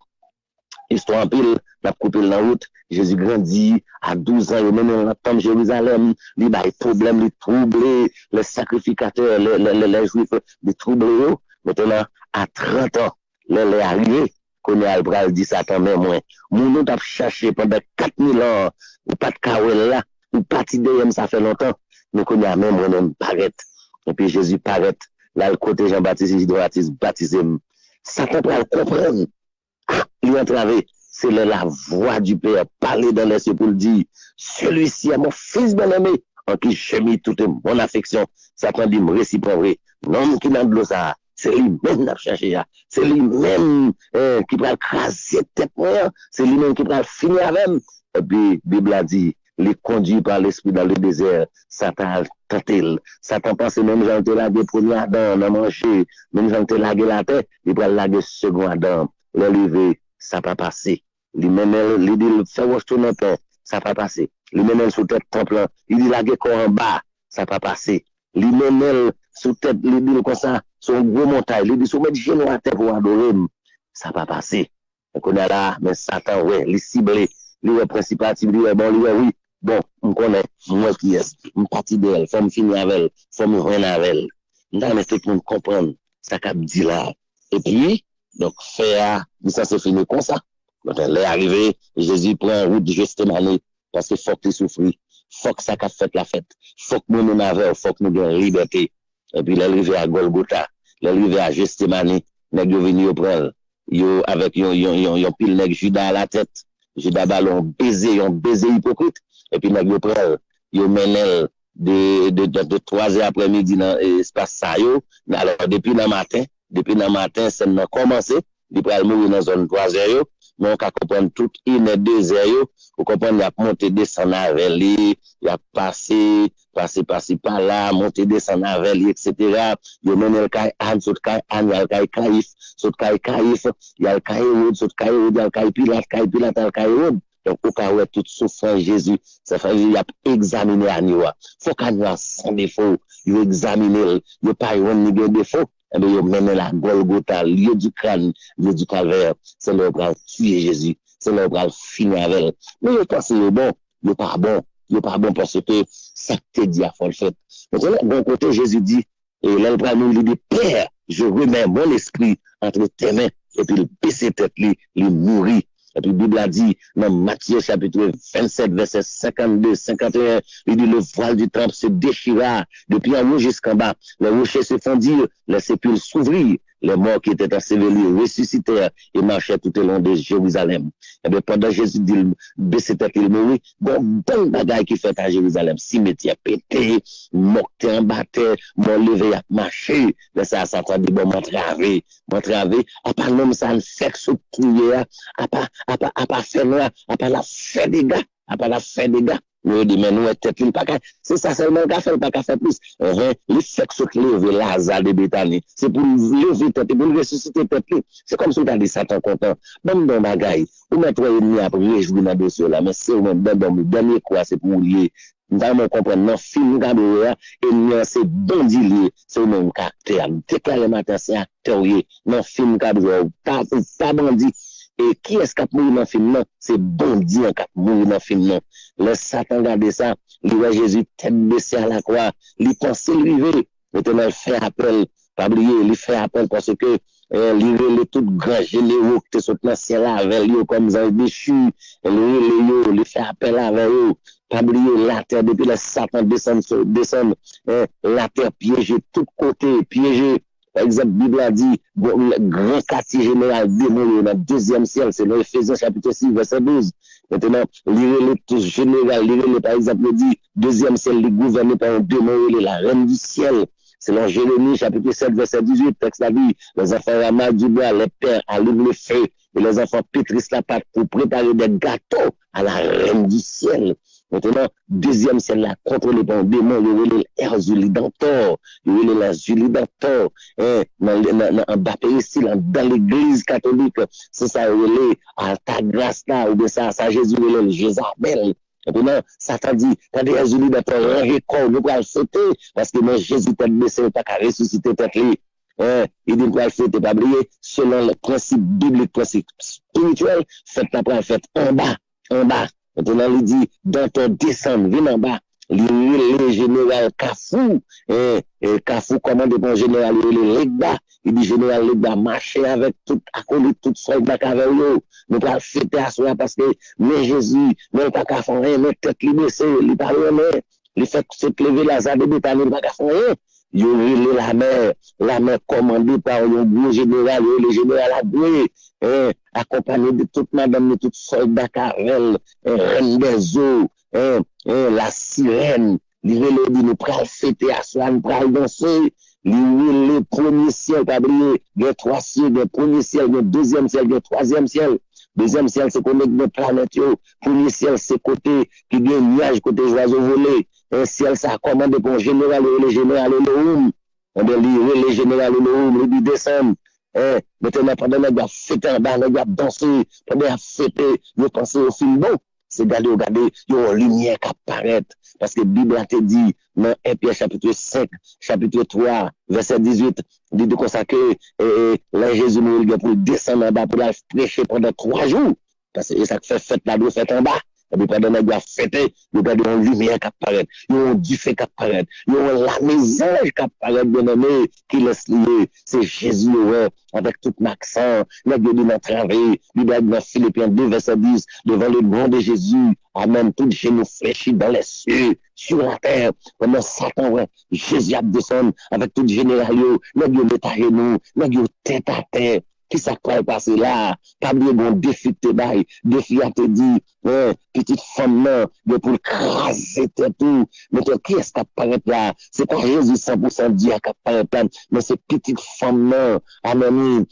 Histoire en pile, la coupé la route. Jésus grandit à 12 ans, il mène dans la tombe Jérusalem, il a des problèmes, il troublé, les sacrificateurs, les juifs, ils troublés. Maintenant, à 30 ans, il est arrivé. Qu'on a le dit Satan, mais moins. Nous avons cherché pendant 4000 ans, ou pas de kawel là, ou pas d'idée, ça fait longtemps. Nous connaissons même on paraît. Et puis Jésus paraît, là, le côté Jean-Baptiste, Jean-Baptiste baptisé. Satan peut le comprendre. Ah, il entravé. C'est la voix du Père, parler dans les cieux pour le dire, celui-ci est mon fils bien-aimé, en qui j'ai mis toute mon affection. Satan dit, récipro vrai. Non, qui n'a de l'eau ça. C'est lui-même qui a cherché. C'est lui-même qui va craser tête. C'est lui-même qui va finir avec. Et puis, la Bible a dit, les conduit par l'esprit dans le désert. Satan a tenté. Satan pense même j'en te lagué premier Adam, on a mangé. Même j'en te lagué la tête, il va laguer second Adam. L'élevé, ça va passer. Lui-même, il dit, faire retourner le pain, ça va passer. Lui-même, sous tête temple, il dit laguer corps en bas, ça va passer. Lui-même, sous tête, il dit comme ça, son gros montagne, il dit, sous mettre genou à terre pour adorer, ça va passer. Donc on est là, mais Satan, ouais, il ciblé, il est principal, il dit, bon, oui, bon, on connaît, moi qui est, on parti d'elle, faut me finir avec elle, faut me revenir avec elle. Là, mais c'est pour comprendre, ça qu'a dit là. Et puis, donc, faire, ça c'est fini comme ça. Donc, elle est arrivée, Jésus prend en route justement, parce que faut qu'il souffre, faut que ça qu'a fait la fête, faut que nous n'avons, faut que nous ayons liberté. Et puis, il est arrivé à Golgotha, il est arrivé à Gethsémani, il est venu au prendre, yo avec yon pile nèg Judas à la tête, Judas ballon baiser hypocrite, et puis nèg yo prend, yo menel de 3 heures après-midi dans espace ça yo, alors depuis le matin, c'est n'a commencé, il pral mourir dans zone 3 heures yo, mais on peut comprendre tout 1 et 2 heures yo, on comprend il a monté descendre avec lui, il a passé par là, monter descendre avec lui, etc. Yo mené le kay Anne, saute kay Anne, il y a le kay Caïphe, saute kay Caïphe, il y a le kay Hérode, saute kay Hérode, il y a le kay Pilate, il y a le kay Hérode. Donc, au cas où tout souffrant Jésus, ça fait qu'il a examiné à nous. Faut qu'on ait sans défaut, il examiner, il pas yon ni de défaut. Et bien, il mène la Golgotha, lieu du crâne, lieu du calvaire. C'est là où on tuer Jésus. C'est là où on finir avec elle. Mais il pense que bon, il pas bon. il n'est pas bon parce que ça te dit à faut le fait. Maintenant, bon côté, Jésus dit, et là, il dit, Père, je remets mon esprit entre tes mains, et puis il baisse tête, il mourit. Et puis, la Bible a dit, dans Matthieu chapitre 27, verset 52, 51, il dit, le voile du temple se déchira depuis en haut jusqu'en bas. Les rochers se fondirent, les sépulcres s'ouvrirent. Les morts qui étaient ensevelis ressuscitèrent et marchaient tout au long de Jérusalem. Et bien, pendant Jésus dit, baissez tête, il mourit, bon bagaille qui fait à Jérusalem. Cimetière pété, mort en batté, mon levé à marcher. Mais ça dit, bon, m'entraver. À part l'homme, ça ne fait que se trouver, à part faire noir, à part la faire des gars, Nous dit, mais nous, tête, pas c'est ça seulement qu'a fait, pas qu'à faire plus. Le fait que ce lever Lazare de Béthanie, c'est pour lever tête, pour ressusciter tête. C'est comme si on a dit Satan content. Même dans bagaille, ou mettre une après réjouir dans dossier là, mais c'est au même dernier quoi, c'est pour lier. Nous allons comprendre, dans film, et c'est bandit lié, c'est au même caractère. Déclaré le matin, c'est acteur, dans film, pas bandit. Et qui est-ce qui a mouru dans le film? C'est bandit qui a mouru dans le film. Le Satan regarde ça, il voit Jésus tête baissée à la croix, il pense lever. Maintenant, il fait appel, pas oublier, il fait appel parce que il tout grand généraux qui sont dans le ciel avec lui, comme ils ont déchu, il fait appel avec eux. Pas oublier la terre, depuis le Satan descend, la terre piégée, tout côté piégée. Par exemple, la Bible a dit, le grand quartier général démoli dans le deuxième ciel, c'est dans Ephésiens chapitre 6, verset 12. Maintenant, le tout général, par exemple, dit, deuxième ciel, il est gouverné par un démon, la reine du ciel. C'est dans Jérémie chapitre 7, verset 18, texte la vie, les enfants ramassent du bois, les pères allument le feu, et les enfants pétrissent la pâte pour préparer des gâteaux à la reine du ciel. Maintenant, deuxième ciel là, contrôlé par un démon, il y a les Erzulidantor, il y a les Zulidantor, en bas ici, dans l'église catholique, c'est ça, il y a Altagrace là, ou bien ça, Jésus, il y a le Jézabel. Et puis non, Satan dit, quand les Erzulidantor, un record, nous allons sauter, parce que moi, Jésus t'a blessé, il n'a pas ressuscité tête lui. Il dit, nous allons sauter, pas oublier, selon le principe biblique, principe spirituel, faites la faites en bas. Maintenant, il dit, dans ton descendre, viens en bas. Le général Kafou, Kafou commande pour général Legba. Il dit, général Legba, marcher avec tout, acolyte, tout soldat avec eux. Nous allons fêter à soi parce que, mais Jésus, mais pas qu'à faire rien, mais tête libérée, il parle rien, il fait se lever Lazare de Béthanie, pas qu'à faire rien. Il y a la mer commandée par un gros général, le général Aboué, accompagné de toute madame, de tout soldat Carvel, reine des eaux, la sirène, il dit, nous prenons fêter à soi, nous prenons danser, le premier ciel, pas oublier, il y a trois ciels, le premier ciel, le deuxième ciel, le troisième ciel. Deuxième ciel, c'est qu'on est de planète. Premier ciel, c'est côté qui vient nuage, côté oiseau volé. Un ciel, ça a commandé pour le général Elohim. On doit lire le général Elohim, il descend. Maintenant, pendant que nous avons fêté en bas, nous avons dansé, pendant que nous avons fêté, nous pensons au film bon. C'est regarder, il y a une lumière qui apparaît. Parce que la Bible a dit, dans 1 Pierre chapitre 5, chapitre 3, verset 18, il dit comme ça que là, Jésus mourit pour descendre en bas, pour la prêcher pendant 3 jours. Parce que ça fait fête là, fête en bas. Et puis pendant que nous avons fêté, nous avons une lumière qui apparaît, il y a un duvet qui apparaît, il y a la maison qui apparaît, bien aimé, qui laisse lier. C'est Jésus, avec tout l'accent, nous avons dit notre travail, nous avons dans Philippiens 2, verset 10, devant le nom de Jésus, amen, tout genou fléchi dans les cieux, sur la terre, pendant Satan, Jésus a descendu avec tout général, nous avons détaillé nous avons tête à terre. Qui ça peut passer là? Pas bien bon défi te bail, défi à te dit, petite femme là, de pour craser tout. Mais qui est-ce qui apparaît là? C'est pas Jésus 100% Dieu qui apparaît là, mais c'est petite femme là, amen,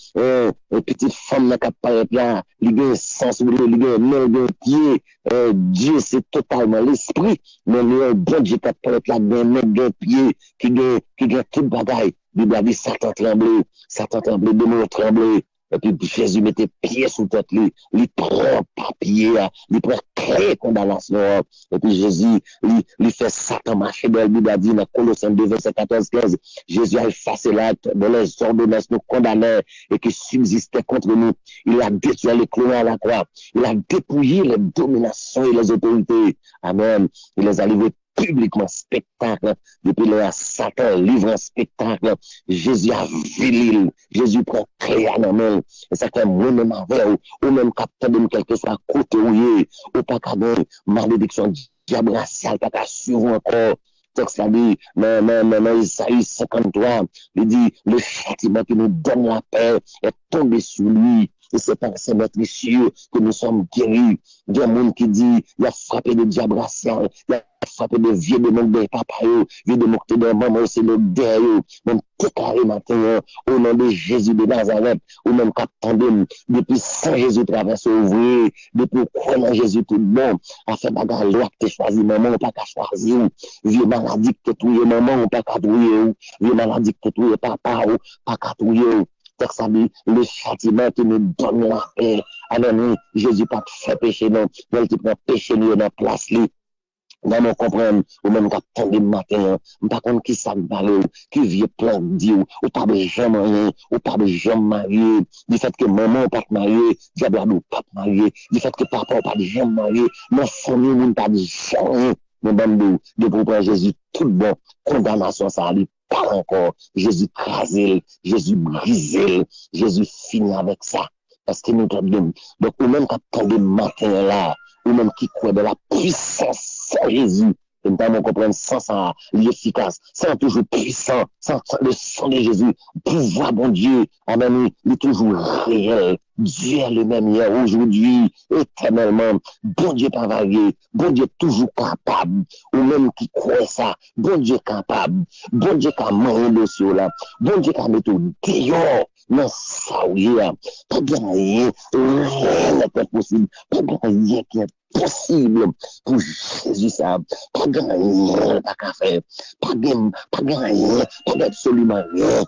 petite femme là qui apparaît là, il y a un sens, il y a un nom, il y a un pied, Dieu c'est totalement l'esprit, mais il y a un bon Dieu qui apparaît là, il y a un mec d'un pied, qui a tout bagaille. Bible a dit Satan tremblé, démon tremblé. Et puis Jésus mettait pied sous tête, il prend papier, il prend clé condamnation. Et puis Jésus, il fait Satan marcher dans le Bible a dit dans Colossiens 2, verset 14-15. Jésus a effacé l'acte de les ordonnances nous condamnaient et qui subsistaient contre nous. Il a détruit les clous à la croix. Il a dépouillé les dominations et les autorités. Amen. Il les a livrés publiquement spectacle. Depuis le Satan livre un spectacle. Jésus a vilé. Jésus prend clé à la main. Et ça fait moi-même avec ou même capteur de quel que soit côté ou pas qu'à malédiction diable raciale, pas qu'à suivre encore. Texte là dit, dans Isaïe 53, il dit, le châtiment qui nous donne la paix est tombé sur lui. Et c'est par ces meurtrissures que nous sommes guéris. Il y a un monde qui dit, il a frappé de diable racial, il a frappé de vieux démons de papa, vieux démons de maman, c'est le derrière, même déclaré matin, au nom de Jésus de Nazareth, ou même qu'attendez, depuis Saint Jésus traverse ouvrier, depuis croyant Jésus tout bon, a fait bagarre loi que tu choisi maman, ou pas qu'à choisir, vieux maladie que tu trouves maman, ou pas qu'à trouver, vieux maladie que tu trouves papa, ou pas qu'à trouver. Le châtiment qui nous donne la paix. Amen. Jésus pas fait péché, non. Mais il prend péché, nous, dans la place, lui. Dans mon comprendre, ou même quand tombe le matin, par contre, qui ça me qui vient plein de Dieu, ou pas de jamais rien, ou pas de jamais marié, du fait que maman pas marié, diable n'a pas marié, du fait que papa pas de jamais marié, ma famille n'a pas de jamais. Mais bon, de pour Jésus, tout bon, condamnation, ça lui pas encore. Jésus crasé, Jésus brisé, Jésus fini avec ça. Parce que nous sommes donc, ou même quand tombe le matin là, ou même qui croit de la puissance de Jésus, et notamment comprendre sans ça, l'efficace, sans toujours puissant, sans le sang de Jésus, pouvoir bon Dieu, amen, il est toujours réel. Dieu est le même hier, aujourd'hui, éternellement. Bon Dieu pas varié, bon Dieu toujours capable, ou même qui croit ça, bon Dieu capable, bon Dieu qui a main dessus là, bon Dieu qui a mis tout dehors, non ça oui, pas bien rien, rien n'est possible, pas bien rien qui est possible pour Jésus ça, pas bien rien pas qu'à faire, pas bien rien, pas absolument rien.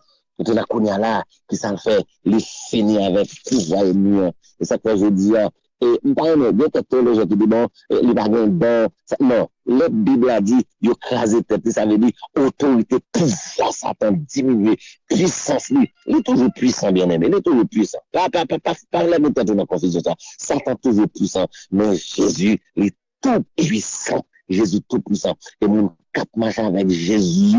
Tout la konya là, qui ça fait, les finir avec pouvoir et mieux. Et ça que je dis, et pas bien que les gens qui disent bon, les bagants bon, non, la Bible a dit, il crasé tête, ça veut dire autorité, pouvoir, Satan diminuer, puissance, il est toujours puissant, bien aimé, il est toujours puissant. Pas la mettre dans la confusion, ça. Satan toujours puissant, mais Jésus, il est tout puissant. Jésus tout puissant. Et mon cap marche avec Jésus.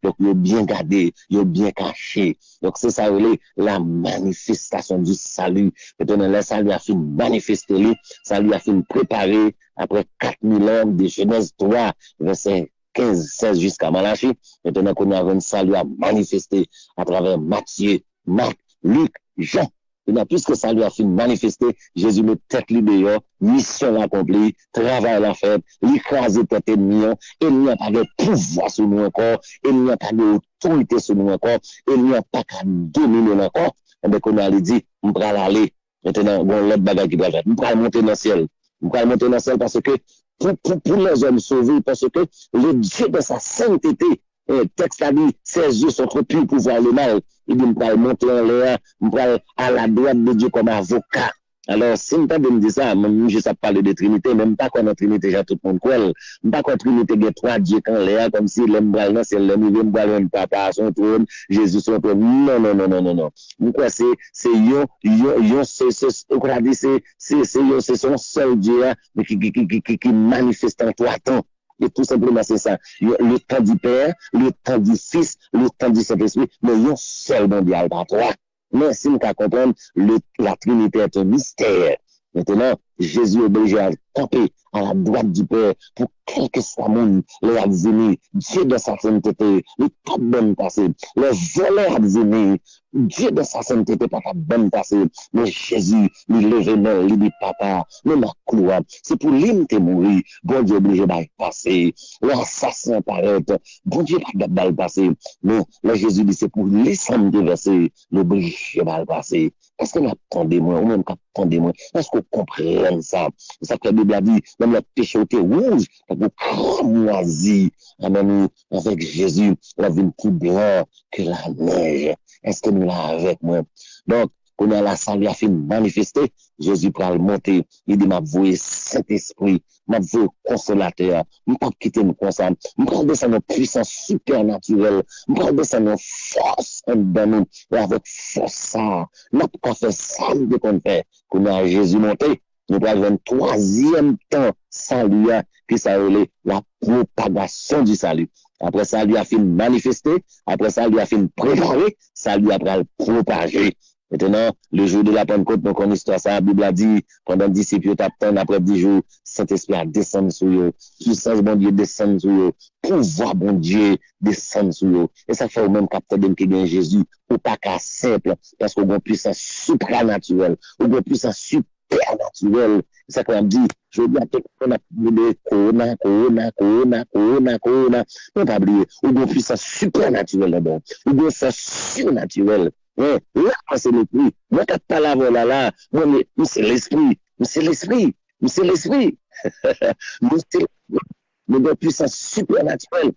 Donc, il est bien gardé, il est bien caché. Donc, c'est ça, la manifestation du salut. Maintenant, le salut a fait manifester, ça lui a fait préparer après 4000 ans de Genèse 3, verset 15, 16 jusqu'à Malachie. Maintenant, qu'on a un salut à manifester à travers Matthieu, Marc, Luc, Jean. Et puisque ça lui a fait manifester, Jésus met tête libérée, mission accomplie, travail à faire, l'écraser tête ennemie, et il n'y a pas de pouvoir sur nous encore, et il n'y a pas d'autorité sur nous encore, et il n'y a pas qu'à dominer encore. Et bien, qu'on a dit, on va aller, maintenant, bon, l'autre bagage qui doit faire, on va monter dans le ciel. On va monter dans le ciel parce que, pour les hommes sauvés, parce que le Dieu de sa sainteté, le texte a dit, ses yeux sont trop purs pour voir le mal. Il dit, on va monter en l'air, on va à la droite de Dieu comme avocat. Alors, si on me dit ça, je sais parler de Trinité, même pas qu'on a Trinité, j'ai tout le monde quoi. Pas qu'on Trinité, il y a trois dieux quand l'air, comme si l'aime bral, c'est l'aime, il aime bral, papa à son trône, Jésus son trône. Non. Pourquoi c'est son seul Dieu, mais qui manifeste en trois temps. Et tout simplement, c'est ça. Le temps du Père, le temps du Fils, le temps du Saint-Esprit, mais il y a un seul mondial par trois. Mais si nous comprenons, la Trinité est un mystère. Maintenant, Jésus est obligé à camper à la droite du Père pour quel que soit le monde, les advenir, Dieu de sa sainteté, le top bon passé, les voleurs advenir, Dieu de sa sainteté, pas ta bonne passé, mais Jésus, il lève non, il dit papa, mais ma croix, c'est pour l'hymne te mourir, bon Dieu obligé d'y passer, l'assassin apparaît, bon Dieu pas d'y passer, mais là Jésus dit c'est pour les femmes déversées, l'obligé d'y passer. Est-ce qu'on attendait moi, ou même qu'attendez moi, est-ce qu'on comprend ça? C'est ça que la Bible a dit, même le péché était rouge, vous cramoisi, amen, avec Jésus, la vie plus blanc que la neige. Est-ce que nous l'avons avec moi? Donc, qu'on a la salle a fait manifester, Jésus pour le monter, il dit m'a voué Saint-Esprit, m'a voué consolateur, m'a pas quitter nous comme ça, m'a descendre en puissance supernaturelle, m'a descendre en force en dedans nous, et avec force ça, n'a pas fait ça de qu'on fait, qu'on a Jésus monté, nous avons un troisième temps salut qui s'appelle la propagation du salut. Après ça, lui a fait manifester, après ça, lui a fait préparer, ça lui a propager. Maintenant, le jour de la Pentecôte, donc on histoire ça, la Bible a dit, pendant 10 disciples, après 10 jours, Saint-Esprit a descendu sur eux, puissance bon Dieu descend sur eux, pouvoir bon Dieu descend sur eux. Et ça fait au même capteur de qui gagne Jésus, ou pas qu'à simple, parce qu'on a une puissance supranaturelle, ou une puissance supernaturelle. C'est ça qu'on dit, je dis à tout le monde, on a corona, non pas oublier, ou une puissance supernaturelle d'abord, ou une force surnaturelle. Là, c'est l'esprit. Moi, quand tu parles là, moi, c'est l'esprit. C'est l'esprit. C'est l'esprit. Nous avons puissance supernaturelle.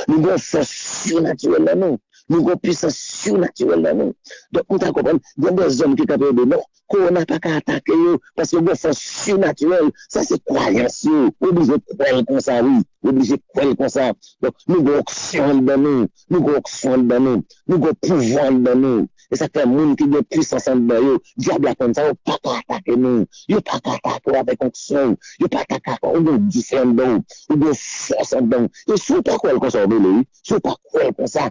Nous avons force surnaturelle là, nous. Nous avons puissance surnaturelle là, nous. Donc, on t'a compris. Il y a des hommes qui capable de non, qu'on n'a pas qu'à attaquer eux, parce que nous avons force surnaturelle. Ça, c'est croyance. Obligé de croire comme ça, oui. Obligé de croire comme ça. Donc, nous avons action dans nous. Nous avons action dans nous. Nous avons pouvoir dans nous. Et ça fait un monde qui a puissance en dedans. Diable a comme ça, il pas qu'à attaquer nous. Il pas qu'à attaquer avec action. Il pas qu'à attaquer. On a différent dedans. On a force en dedans. Et si on pas quoi comme ça, si on pas quoi comme ça,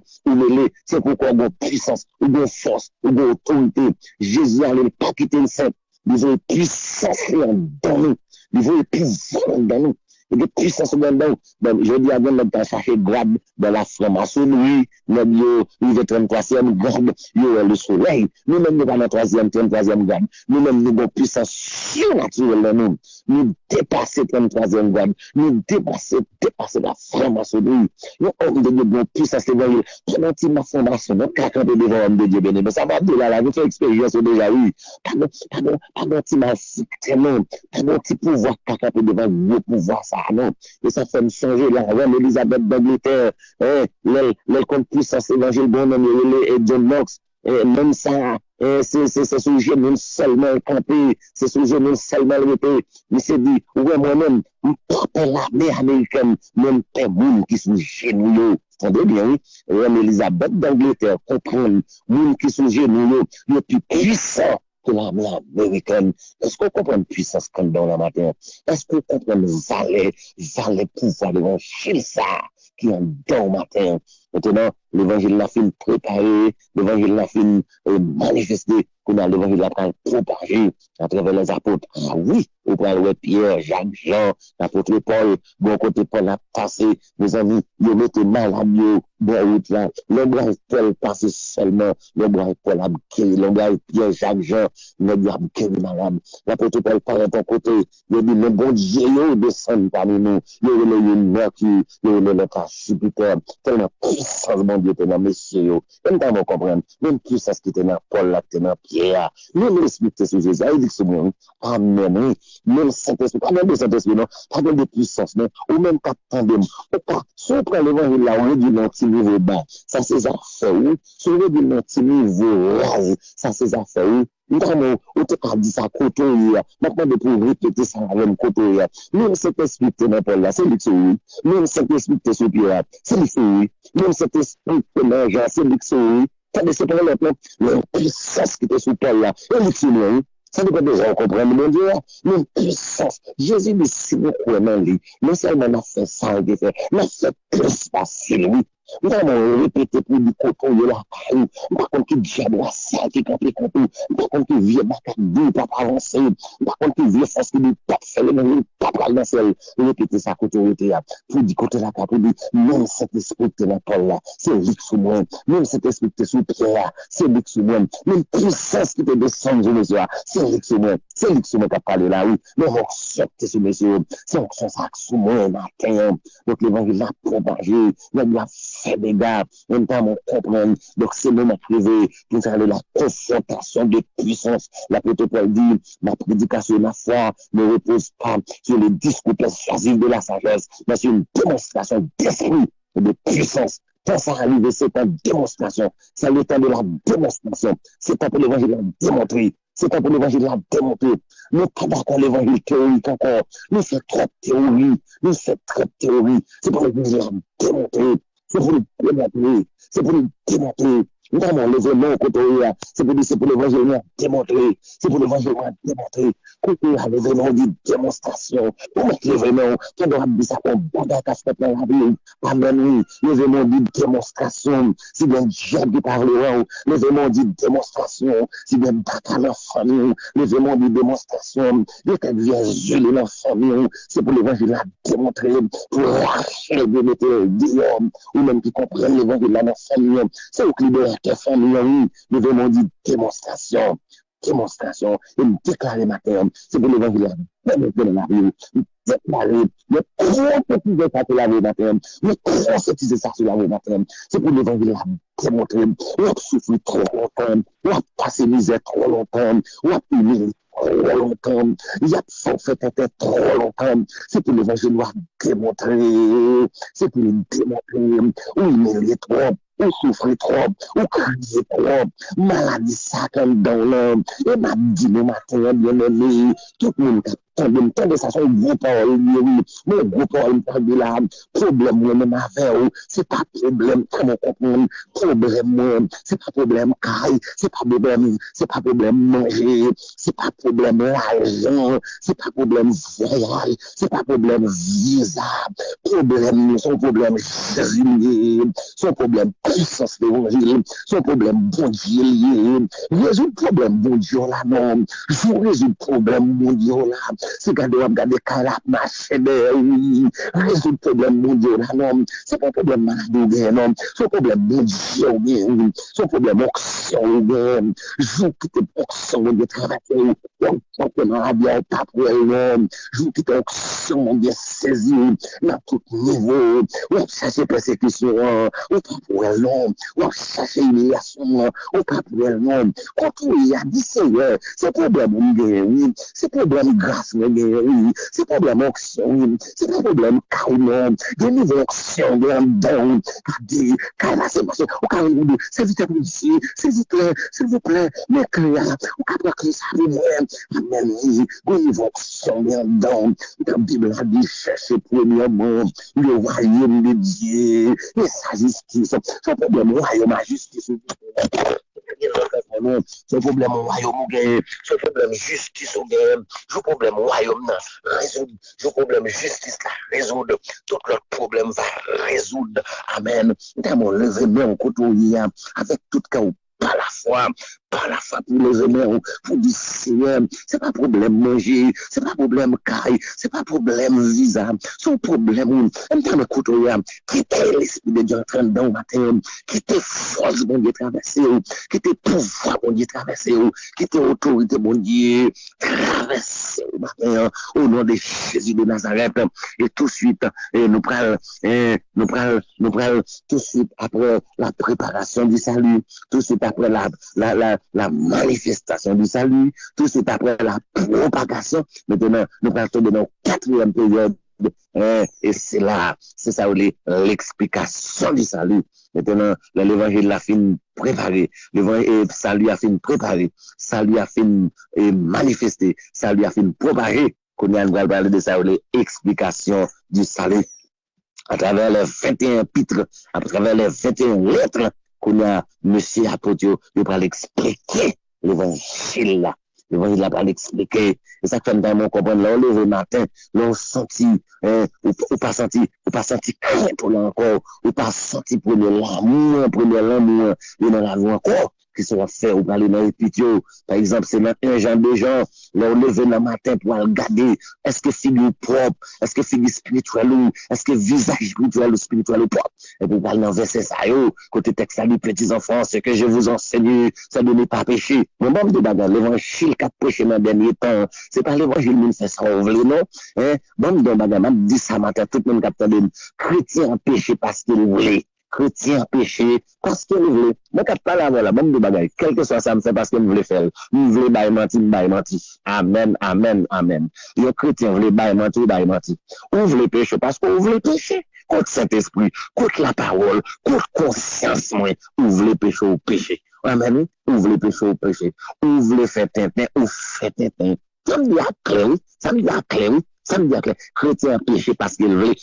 c'est pourquoi on a puissance, on a force, on a autorité. Jésus allait pas quitter le sein. Ils ont puissance en dedans nous. Ils ont puissance en dedans nous. Et des puissances dedans. Donc, je dis à vous, notre chercher grade dans la franc-maçonnerie, notre 33e grade, le soleil. Nous-mêmes, nous pas dans 33e grade. Nous-mêmes, nous avons puissance surnaturelle dans nous. Nous dépasser 33e grade. Nous dépasser la franc-maçonnerie. Nous avons de puissance d'évangile. Pendant que ma formation, nous avons devant l'homme de Dieu béni. Mais ça m'a dit là, nous faisons expérience déjà, oui. Pardon, tu m'as cité, non. Pardon, tu pouvoir cacaper devant le pouvoir, ça. Non. Et ça fait me changer la reine Elisabeth d'Angleterre, les comptes puissance évangile bon et John Knox, même ça, c'est sujet même seulement campé, c'est sujet même seulement répété. Il s'est dit, ouais, moi-même, pas l'armée américaine, même des gens qui sont géniaux. Entendez bien, oui? Reine Elisabeth d'Angleterre comprend, gens qui sont géniaux, le plus puissant que l'armée américaine. Est-ce qu'on comprend la puissance comme dans la matin? Est-ce qu'on comprend le valet pouvoir de l'évangile ça qui est dans le matin? Maintenant, l'évangile l'a fait préparer, l'évangile l'a fait manifester, qu'on a l'évangile l'a propagé à travers les apôtres. Ah oui, au bras de Pierre, Jacques, Jean, l'apôtre Paul, bon côté Paul a passé, mes amis, il mettait mal à mieux, bon route là, le bras de Paul passe seulement, le bras de Paul a bouqué, le bras de Pierre, Jacques, Jean, le bras de bouqué, malade. L'apôtre Paul parle de ton côté, il dit, le bon Dieu descend parmi nous, il y a le Mercure, il y a le Jupiter, tellement puissance, mon Dieu, dans messieurs, même dans mon comprendre, même puissance qui était dans Paul, là, qui était dans Pierre, même l'esprit de Jésus, il dit que c'est moi, amen, oui, même Saint-Esprit, pas même de Saint-Esprit, non, pas même de puissance, non, ou même pas tandem, ou pas, si on prend l'évangile là, on dit dans petit niveau bas, ça c'est affaire, oui, si on dit dans petit niveau rase, ça c'est affaire, oui. Notamment, on te dit ça côté hier. Maintenant, de pour répéter ça avec côté hier. Même cet esprit qui est dans Paul là, c'est lui qui oui. Même cet esprit qui est sur Pierre, c'est lui qui oui. Même cet esprit qui est dans Jean, c'est lui qui oui. Ça ne pas la puissance qui était sur Paul là, c'est lui qui oui. Ça dépend des gens comprendre, mon Dieu. Même puissance. Jésus dit si vous croyez en lui, non seulement on a fait ça, on a fait plus facile, oui. Nous allons répéter pour du coton de la caillou. Par contre, qui diable à ça, qui campé coton. Par contre, qui vient bac deux, pas avancer. Par contre, qui vient force qui dit pas faire le même, pas prendre dans celle. Répéter ça côté là. Pour du côté là, pour dire, même cet esprit qui est dans Paul là, c'est lui qui sous moi. Même cet esprit qui est sous Pierre là, c'est lui qui sous moi. Même puissance qui te descend sur monsieur là, c'est lui qui sous moi. C'est lui qui sous moi qui a parlé là, oui. Mais on sorte sur monsieur. C'est on ça sous moi matin. Donc l'évangile l'a propagé. Il a fait des gars, même temps on comprend. Donc c'est le moment privé pour faire la confrontation de puissance. L'apôtre Paul dit, la prédication de la foi ne repose pas sur les discours persuasifs de la sagesse, mais sur une démonstration d'esprit et de puissance Quand ça arrive, c'est une démonstration. C'est le temps de la démonstration. C'est temps pour l'évangile à démontrer. C'est temps pour l'évangile à démontrer. Nous pas d'accord l'évangile théorique encore. Nous faisons trop de théorie. Nous faisons trop de théorie. C'est pour l'évangile à démontrer. C'est pour le démontrer. C'est pour le démontrer. Nous avons levé mon côté. C'est pour l'évangile à démontrer. C'est pour l'évangile à démontrer. Côté à levé mon dit démonstration. Pour mettre l'événement, qui doit dire ça comme bon d'accord dans la vie. Amen, oui. L'événement dit démonstration. Si bien Dieu qui parlera, l'événement dit démonstration. Si bien d'accord dans la famille, l'événement dit démonstration. Le cas de Jésus dans la famille, c'est pour l'évangile à démontrer. Pour lâcher de mettre des hommes, ou même qui comprennent l'évangile dans la famille. C'est au clip de la famille, oui. L'événement dit démonstration. Démonstration, et me déclarer ma terme, c'est pour l'évangile à démontrer dans la vie. Déclarer, mais concrétiser ça sur la vie matin, mais concrétiser ça sur la vie matin, c'est pour l'évangile à démontrer. On a souffert trop longtemps, on a passé misère trop longtemps, on a humilié trop longtemps, il y a fait trop longtemps, c'est pour l'évangile à démontrer, c'est pour le démontrer, on humilié trop. Ou souffre trop, ou crier trop, maladie ça comme dans l'homme. Et m'a dit le matin, bien aimé, tout le monde temps de ça, son gros parole, oui, mon gros parole, de là, problème, moi-même avec, c'est pas problème, comment comprendre, problème, c'est pas problème, caille, c'est pas problème manger, c'est pas problème l'argent, c'est pas problème voyage, c'est pas problème visa, problème, son problème Jésus, son problème puissance d'évangile, son problème bon Dieu, résoudre problème bon Dieu là, non, je résoudre problème bon Dieu là, c'est regarder Kalap marcher, oui, résoudre problème bon Dieu là, non, c'est pas problème maladie, non, son problème bon Dieu, oui, son problème oxygène, oui, je quitte oxygène de travail, dans la bière, pas pour elle, je quitte oxygène de saisir, dans tout niveau, on cherche persécution, on pas pour elle, non, on cherche humiliation, on pas pour elle, non, quand il y a dit c'est problème, oui, c'est problème grâce, oui, c'est problème oxygène, c'est pas problème calme, de niveau oxygène, dedans, c'est vite ici, c'est vite, s'il vous plaît, mais clair, on capte que ça arrive, amen, de niveau oxygène, dedans, la Bible a dit chercher premièrement le royaume de Dieu et sa justice. Son problème, le royaume à justice. Ce problème royaume ce problème justice ce problème royaume résoudre ce problème justice résoudre tout notre problème va résoudre amen nous lever main côté avec tout cas par la foi pour les aimants, pour dire Seigneur, c'est pas problème manger, c'est pas problème caille, c'est pas problème visa, son problème, qui était l'esprit de Dieu en train de matin, qui était force, bon Dieu, traversé, qui était pouvoir, bon Dieu, traversé, qui était autorité, bon Dieu, traversé, matin, au nom de Jésus de Nazareth, et tout de suite, nous prenons tout de suite après la préparation du salut, tout de suite après la manifestation du salut, tout de suite après la propagation. Maintenant, nous partons de notre quatrième période. Et c'est là, c'est ça l'explication du salut. Maintenant, l'évangile a fini préparé, l'évangile salut a fini préparé, salut a fini manifesté, salut a fini propagé. Qu'on a parlé de ça, l'explication du salut. À travers les 21 pitres, à travers les 21 lettres, qu'on a monsieur apôtre, il va l'expliquer l'évangile là. L'évangile là va l'expliquer. Et ça fait dans mon comprendre là, on levé matin, là on senti, ou pas senti crainte là encore, ou pas senti premier l'amour, et dans la vie encore. Qui sont faits ou parler dans les pitios. Par exemple, c'est dans un genre de gens, là, on lève le matin pour regarder, est-ce que figure propre, est-ce que figure spirituelle ou, est-ce que visage spirituel ou spirituel ou propre. Et puis, parler dans verset ça, côté texte, salut, petits enfants, ce que je vous enseigne, ça ne n'est pas péché. Mon bon de bagarre, l'évangile qu'a prêché dans le dernier temps, c'est pas l'évangile, mais c'est ça, on veut, non? Bon de bagarre, m'a dit ça matin, tout le monde capte chrétien péché parce qu'il voulait. Chrétien péché parce qu'il voulait. Moi, quand je parle là, bon de bagaille, quel que soit ça, me fait parce qu'il voulait faire. Il voulait bailler menti. Amen, amen, amen. Le chrétien voulait bailler menti. On voulait pécher parce qu'on voulait pécher. contre Saint-Esprit, contre la parole, contre conscience, moi, ou voulez péché au péché. Amen. Ou voulez péché au péché. Ou voulez faire tintin, ou fait tintin. Ça me dit à clair, ça me dit à clair, ça me dit à clair. Chrétien péché parce qu'il veut.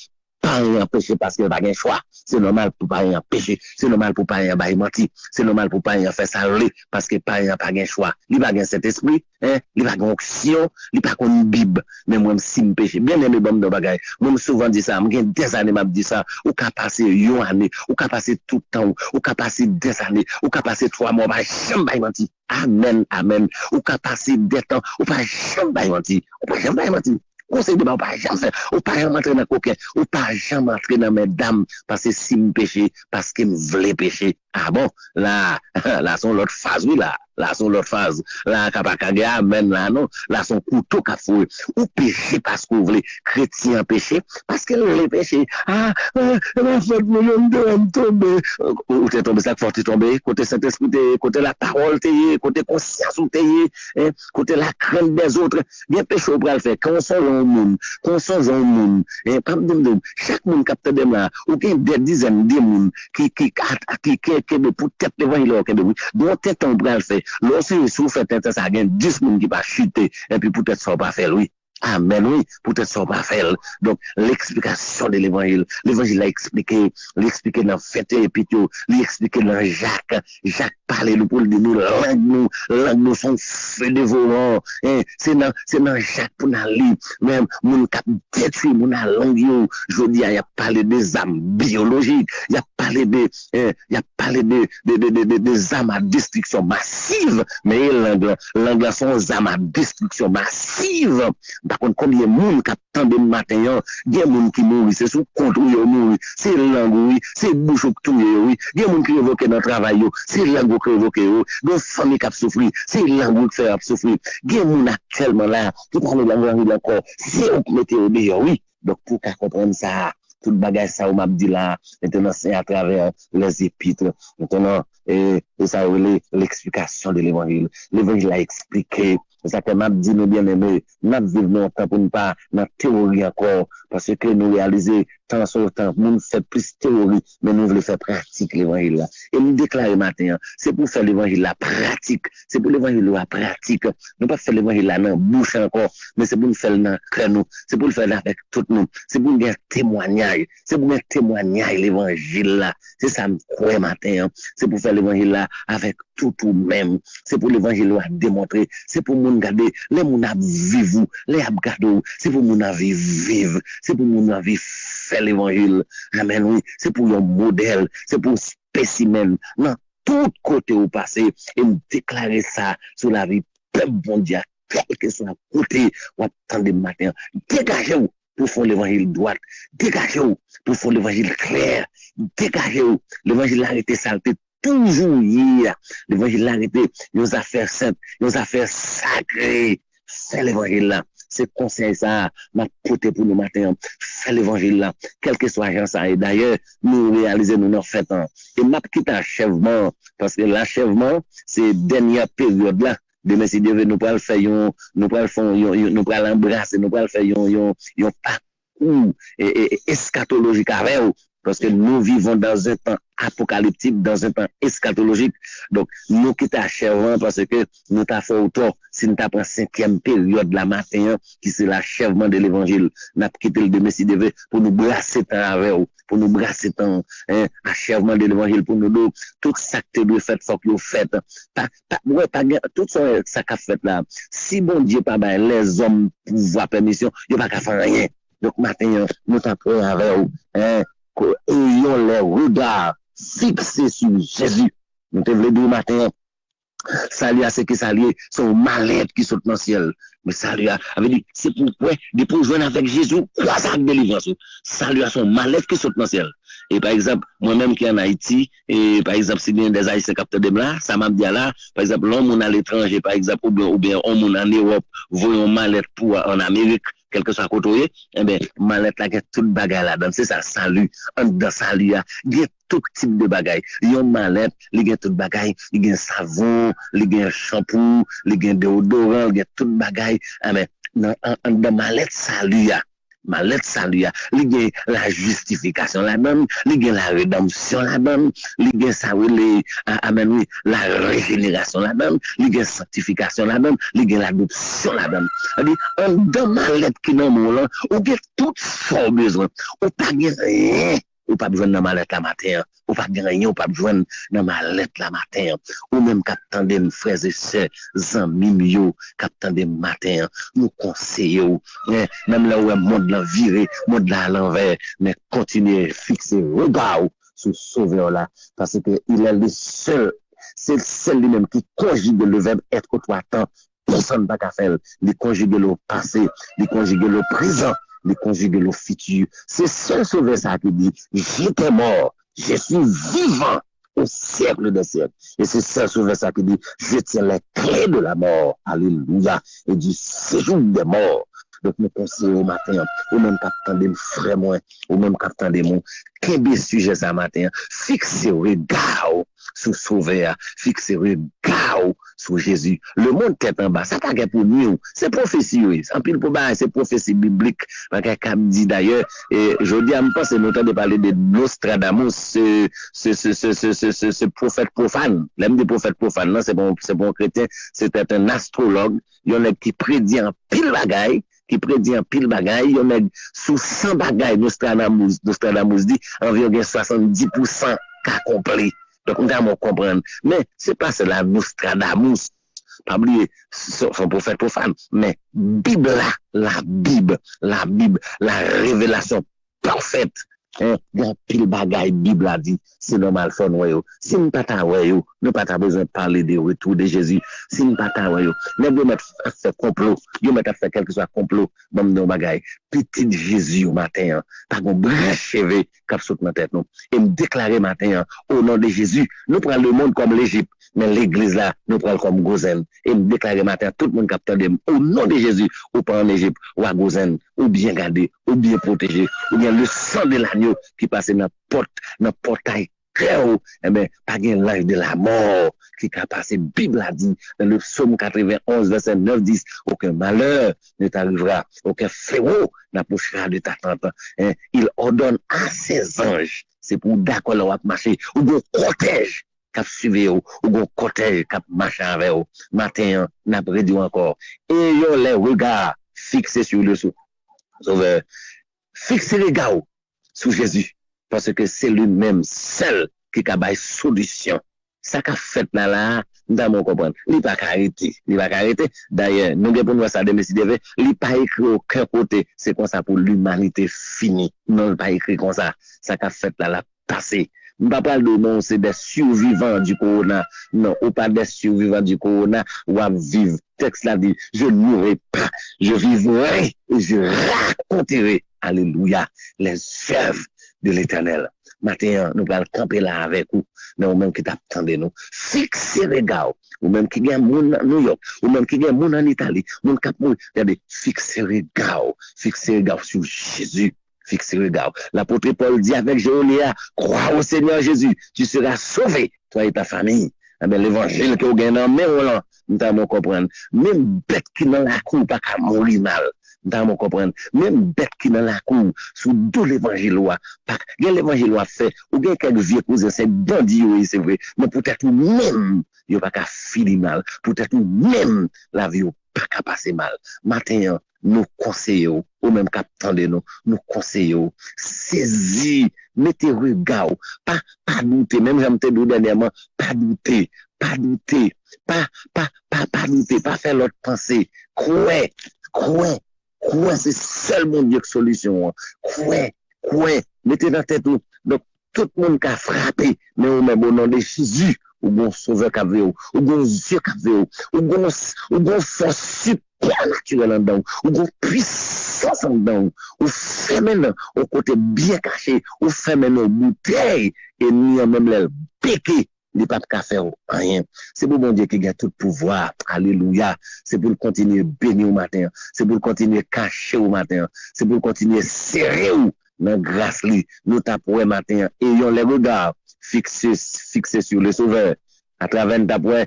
Pas rien péché parce qu'il n'a pas de choix. C'est normal pour pas rien péché. C'est normal pour pas rien mentir. C'est normal pour pas rien faire ça parce que pas rien pas de choix. Il n'a pas cet esprit, hein, il n'a pas d'onction, il n'a pas une Bible. Mais moi, si je péché, bien aimé, bon, de bagaille. Moi, souvent dit ça, moi, des années, m'a dit ça, ou qu'à passer une année, ou qu'à passer tout le temps, ou qu'à passer des années, ou qu'à passer 3 mois, pas jamais mentir. Amen, amen. Ou qu'à passer des temps, ou pas jamais mentir. Ou pas jamais mentir. Conseil de pas, ou pas jamais faire, ou pas jamais entrer dans coquin, ou pas jamais entrer dans mes dames, parce que si me péché, parce que me voulais pécher. Ah bon, là, là, sont l'autre phase, oui, là, sont l'autre phase. Là, kapakage, amen, là, non, là, son couteau qu'a foué. Ou péché parce que vous voulez, chrétien péché, parce que vous voulez pécher. Ah, la fête, me tomber. Ou t'es tombé, ça, faut t'es tombé, côté Saint-Esprit, côté la parole, côté conscience, côté la crainte des autres, bien péché au bras le fait, quand on sort dans le monde, chaque monde capte dem là, ou qu'il y a des dizaines de monde qui peut-être l'évangile qui doit être en bras le fait. Lorsque vous faites ça, il y a 10 monde qui va chuter, et puis peut-être ça va faire, oui. Amen, oui, peut-être ça va faire. Donc, l'explication de l'évangile a expliqué, l'expliqué dans Fête et Épitio, l'expliqué dans Jacques. Jacques parlait pour le dire, langue nous sont feu dévorants. C'est dans Jacques pour nous lire. Même, mon cap détruit mon langue, je dis, il y a parlé des âmes biologiques, il y a parlé des âmes à destruction massive, mais langue sont âmes à destruction massive. Par contre, combien de monde qui attend de matin, il y a des gens qui mourent, c'est sous contrôle, c'est langue, oui, c'est bouche qui touille, oui, il y a des gens qui révoquent dans le travail, c'est langue qui révoque, des familles qui souffrent, c'est langue qui fait souffrir. Il y a des gens actuellement là, qui parlent de langue encore, c'est eux qui mettent au dehors, oui. Donc, pour qu'à comprendre ça, tout le bagage, ça, on m'a dit là, maintenant, c'est à travers les épîtres, maintenant, et ça, l'explication de l'évangile. L'évangile a expliqué. C'est ça que m'a dit, nous bien aimés, nous vivons longtemps pour ne pas dans théorie encore, parce que nous réalisons tant sur temps, nous faisons plus théorie, mais nous voulons faire pratique l'évangile là. Et nous déclarons matin, c'est pour faire l'évangile là pratique, c'est pour l'évangile là pratique. Nous pas faire l'évangile là dans bouche encore, mais c'est pour nous faire dans cœur nous, c'est pour le faire avec tout nous, c'est pour nous faire témoignage, c'est pour nous témoignage l'évangile là. C'est ça me croit matin, c'est pour faire l'évangile là avec tout même, c'est pour l'évangile là démontrer, c'est pour nous garder les moun a vivre les abgado c'est pour moun a vivre c'est pour moun a vivre faire l'évangile amen oui c'est pour un modèle c'est pour spécimen dans tout côté au passé et nous déclarer ça sur la vie peuple mondial quel que soit côté ou attendre matin dégagez-vous pour faire l'évangile droit dégagez-vous pour faire l'évangile clair dégagez-vous l'évangile arrêté saleté toujours hier, l'évangile là était une affaire sainte, une affaire sacrée. C'est l'évangile là. C'est conseil ça, m'a porté pour nous matin. Fais l'évangile là, quel que soit genre ça. Et d'ailleurs, nous réalisons nous fait et m'a quitté achèvement, parce que l'achèvement, c'est dernière période là. Demain, si Dieu veut, nous pourrons faire, nous pourrons l'embrasser, nous pourrons faire un parcours eschatologique avec eux. Parce que nous vivons dans un temps apocalyptique, dans un temps eschatologique. Donc, nous qui t'achèvons parce que nous t'avons fait autant, si nous t'avons 5e période la matin, qui c'est l'achèvement de l'évangile, nous avons quitté le demain si Dieu pour nous brasser tant avec eux, pour nous brasser tant, achèvement de l'évangile, pour nous dire, tout ça que tu dois faire, faut que vous faites. Tout ça qu'a fait là. Si bon Dieu pas les hommes pouvoir permission, il n'y a pas qu'à faire rien. Donc, matin, nous t'apprenons avec eux, ayons les regards fixés sur Jésus. Nous te voulons dire matin, salut à ceux qui saluent, sont malades qui sautent dans le ciel. Mais salut à, avait dit, c'est pour jouer avec Jésus, quoi ça délivrance. Salut à son malade qui sautent dans le ciel. Et par exemple, moi-même qui en Haïti, et par exemple, si bien des Haïtiens capteurs de là, ça m'a dit là, par exemple, l'homme à l'étranger, par exemple, ou bien l'homme en Europe, voyons malade pour en Amérique, quel que soit côté, eh bien, malette là, il y a tout bagage là-dedans. C'est ça, salut. Dans salut, il y a tout type de bagaille. Il y a mallette, il y a tout bagaille, il y a savon, il y a shampoo, il y a déodorant, il y a tout bagaille. Ah, mais, dans mallette, salut, Malette salut, il y a la justification là-dedans, il y a la rédemption là-dedans, il y a ça, amen, oui, la régénération là-dedans, il y a la sanctification là-dedans, il y a l'adoption là-dedans. C'est-à-dire, dans malette qui dans mon là, on a tout son besoin, on pas rien. Ou pas besoin de mallette la matin, ou pas de rien, ou pas besoin de mallette la matin, ou même captant des frères et sœurs, amis yo, captant des matin, nous conseillons, même là où le monde l'a viré, monde là à l'envers, mais continuez à fixer regard sur ce sauveur là, parce que il est le seul, c'est le seul lui-même qui conjugue le verbe être au trois temps, personne n'a qu'à faire, il conjugue le passé, il conjugue le présent, les conjuguer le futur. C'est seul sauveur ça qui dit, j'étais mort, je suis vivant au siècle des siècles. Et c'est seul sauveur ça qui dit, je tiens les clés de la mort. Alléluia. Et du séjour des morts. Donc, nous conseillons au matin, ou même captant des frères moins, ou même captant des mots, quel sujet ça matin, fixez regard sur Sauveur, fixez regard sur Jésus. Le monde qui est en bas, ça pas pour nous, c'est prophétie, oui. En pile pour bas, c'est prophétie biblique. Quelqu'un me dit d'ailleurs, et je dis à me penser, nous de parler de Nostradamus, ce prophète profane. L'homme des prophètes profanes, non, c'est bon chrétien, c'était un astrologue, il y en a qui prédit en pile bagaille, il y en a sous 100 bagailles, Nostradamus dit, environ 70% accompli. Donc, on va comprendre. Mais, c'est pas cela, Nostradamus, pas oublier son prophète profane, mais Bible là, la Bible, la révélation parfaite. Il y a pile bagaille, Bible a dit, c'est normal, faut nous. Si nous pas nous pas besoin de parler du retour de Jésus. Si nous pas nous mettre faire complot, nous mettre faire quelque soit complot, dans nos bagailles. Petit Jésus au matin, pas un bras cheveux cap saute dans tête nous. Et me déclarer matin, au nom de Jésus, nous prenons le monde comme l'Égypte, mais l'église là, nous prenons comme Gozen. Et me déclarer matin, tout le monde capte au nom de Jésus, ou pas en Égypte, ou à Gozen, ou bien gardé, ou bien protégé, ou bien le sang de l'agneau qui passe dans le portail très haut, eh bien, pas de l'âge de la mort qui a passé. Bible a dit dans le psaume 91, verset 9-10, aucun malheur ne t'arrivera, aucun fléau n'approchera de ta tente. Il ordonne à ses anges, c'est pour d'accord là marcher, ou bon cortège cap suivre ou bon cortège cap marcher avec vous. Matin, n'a prédit encore. Et yo les regards fixés sur le Sauveur. Fixez les regards sur Jésus. Parce que c'est lui-même seul qui a une solution. Ça qu'a fait là, nous devons comprendre. Il n'a pas arrêté. D'ailleurs, nous devons voir ça de Messie Deve. Il n'a pas écrit aucun côté. C'est comme ça pour l'humanité finie. Non, il n'a pas écrit comme ça. Ça qu'a fait là, passé. Nous ne parlons pas de non, c'est des survivants du corona. Non, ou pas des survivants du corona, ou à vivre. Texte là dit, je ne mourrai pas, je vivrai et je raconterai, alléluia, les œuvres de l'Éternel. Matin, nous allons camper là avec vous, mais ou même qui t'attendez nous. Fixez les gars, ou même qui gagne mon New York, ou même qui gagne mon en Italie, mon cap, regardez, fixez les gars sur Jésus. Fixez le gars. L'apôtre Paul dit avec Jéonia, crois au Seigneur Jésus, tu seras sauvé, toi et ta famille. Eh bien, l'évangile que vous gagnez en main, nous devons comprendre. Même bête qui dans la cour, pas qu'à mourir mal. Nous devons comprendre. Même bête qui dans la cour, sous deux l'évangile, pas l'évangile fait, ou bien quelques vieux cousins, c'est bandit, oui, c'est vrai. Mais peut-être même, il n'y a pas qu'à finir mal. Peut-être même, la vie, pas qu'à passer mal. Matin, nous conseillons, ou même qu'attendez nous conseillons, saisis, mettez regard, pas douter, même j'aime te dire dernièrement, pas douter, pas faire l'autre penser, croire, c'est seulement Dieu qui solution, croire, mettez dans la tête nous, donc tout le monde qui a frappé, mais au même au nom de Jésus, ou bon sauveur qui a vu, ou bon Dieu qui a vu, ou bon force supernatural en dedans, ou une puissance en dedans, ou fait maintenant au côté bien caché, ou fait maintenant bouteille, et ni même les péqué, les papes qu'à faire rien. C'est pour bon Dieu qui a tout pouvoir. Alléluia. C'est pour continuer bénir au matin. C'est pour continuer cacher au matin. C'est pour continuer serrer dans grâce li. Nous tapons matin, ayons les regards fixés sur le Sauveur. À travers tapons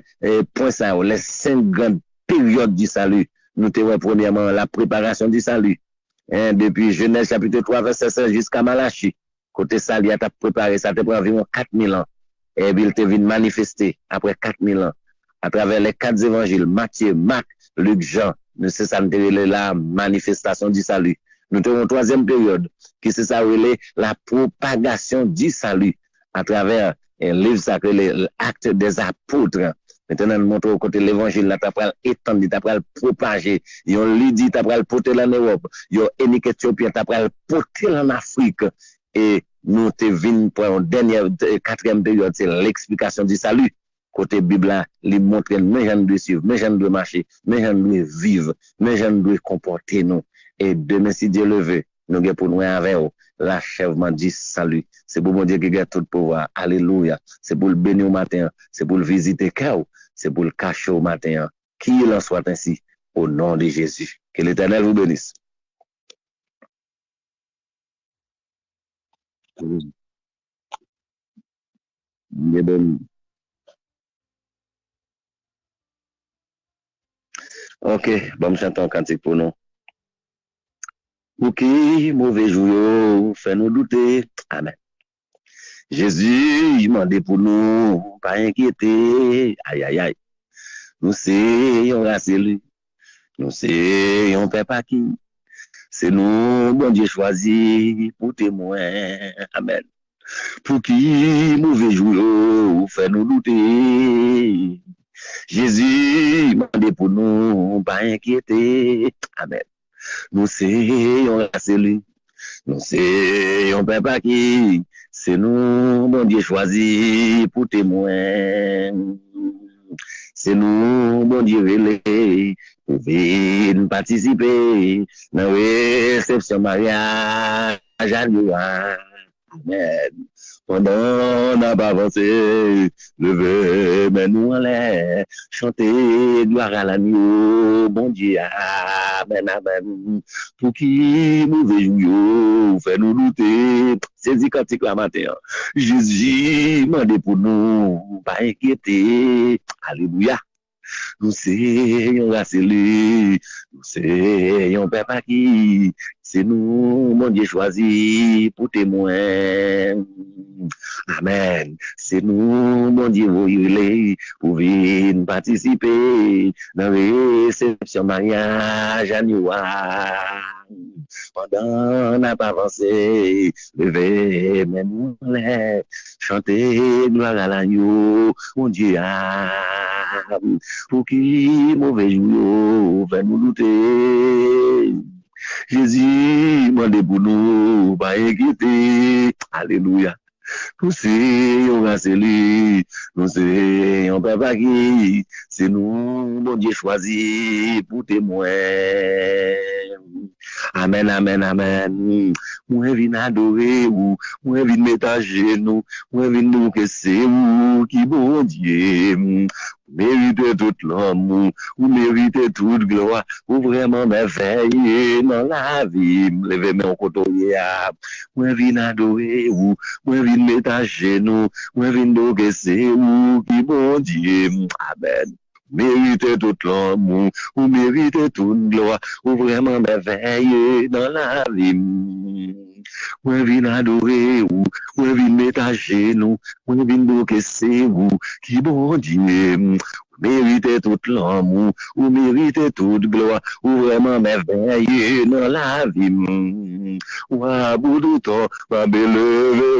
point ça, les 5 grandes périodes du salut. Nous te premièrement la préparation du salut. Depuis Genèse chapitre 3, verset 16 jusqu'à Malachie. Côté ça, il a préparé ça pour environ 4000 ans. Et puis il te vient manifester après 4000 ans à travers les 4 évangiles, Matthieu, Marc, Luc, Jean. C'est ça, la manifestation du salut. Nous avons une troisième période, qui c'est ça, la propagation du salut à travers un livre sacré, l'acte des apôtres. Maintenant, nous montrons côté l'évangile, là, t'as pral étendre, t'as pral propager. Yon Lydie, t'as pral porter en Europe. Yon Enik Éthiopien, t'as pral porter en Afrique. Et nous te vins pour une dernière, quatrième période, c'est l'explication du salut. Côté Bible, il montre mes gens doivent suivre, mes gens doivent marcher, mes gens doivent vivre, mes gens doivent comporter nous. Et demain, si Dieu le veut, nous avons pour nous avec l'achèvement du salut. C'est pour mon Dieu qui a tout pouvoir. Alléluia. C'est pour le bénir au matin. C'est pour le visiter cœur. C'est pour le cacher au matin. Qu'il en soit ainsi, au nom de Jésus. Que l'Éternel vous bénisse. Ok, bon, j'entends un cantique pour nous. Pour qui mauvais jour, fait-nous douter. Amen. Jésus, il m'a dit pour nous, pas inquiéter. Aïe, aïe, aïe. Nous c'est on race lui. Nous c'est on paie pas qui. C'est nous, bon Dieu choisi pour témoin. Amen. Pour qui mauvais jour, fait-nous douter. Jésus, il m'a dit pour nous, pas inquiéter. Amen. Nous c'est on race lui. Nous c'est on paie pas qui. C'est nous, bon Dieu choisi pour témoin. C'est nous, bon Dieu relais, pour venir participer dans la réception mariage à nous. Amen. Pendant n'a pas avancé, levez, mais nous en l'air, chanter gloire à l'agneau, bon Dieu, amen, amen. Pour qui mauvais jour, fait nous douter, c'est dit quand la matin. Jésus m'a dit pour nous, pas inquiéter, alléluia. Nous c'est race lui, nous c'est un papa qui, c'est nous, mon Dieu choisi pour témoin. Amen. C'est nous, mon Dieu, pour venir participer dans la réception mariage à nous. Pendant n'a pas avancé, levé, mais nous allons chanter gloire à l'agneau, mon Dieu, pour qui mauvais jour, va nous douter. Jésus m'a dit pour nous, pas inquiéter. Alléluia. Nous c'est race lui, nous c'est un papa qui, c'est nous, mon Dieu choisi pour témoin. Amen, amen, amen. Moi vin adorer ou, moi vin mettre à genoux, moi vin nous que c'est ou qui bon Dieu. Méritez tout l'amour, vous méritez toute gloire, vous vraiment merveilleux dans la vie. Levez mes côté, moi vin adorer ou, moi vin mettre à genoux, moi vin nous que c'est ou qui bon Dieu. Amen. Méritez tout l'amour, vous méritez toute gloire, vous vraiment merveilleux dans la vie. Moi vin adorer ou, moi vin mettre à genoux, moi vin nous que c'est ou qui bon Dieu. Méritez tout l'amour, vous méritez toute gloire, vous vraiment merveilleux dans la vie. Ouah, boudouton, ma belle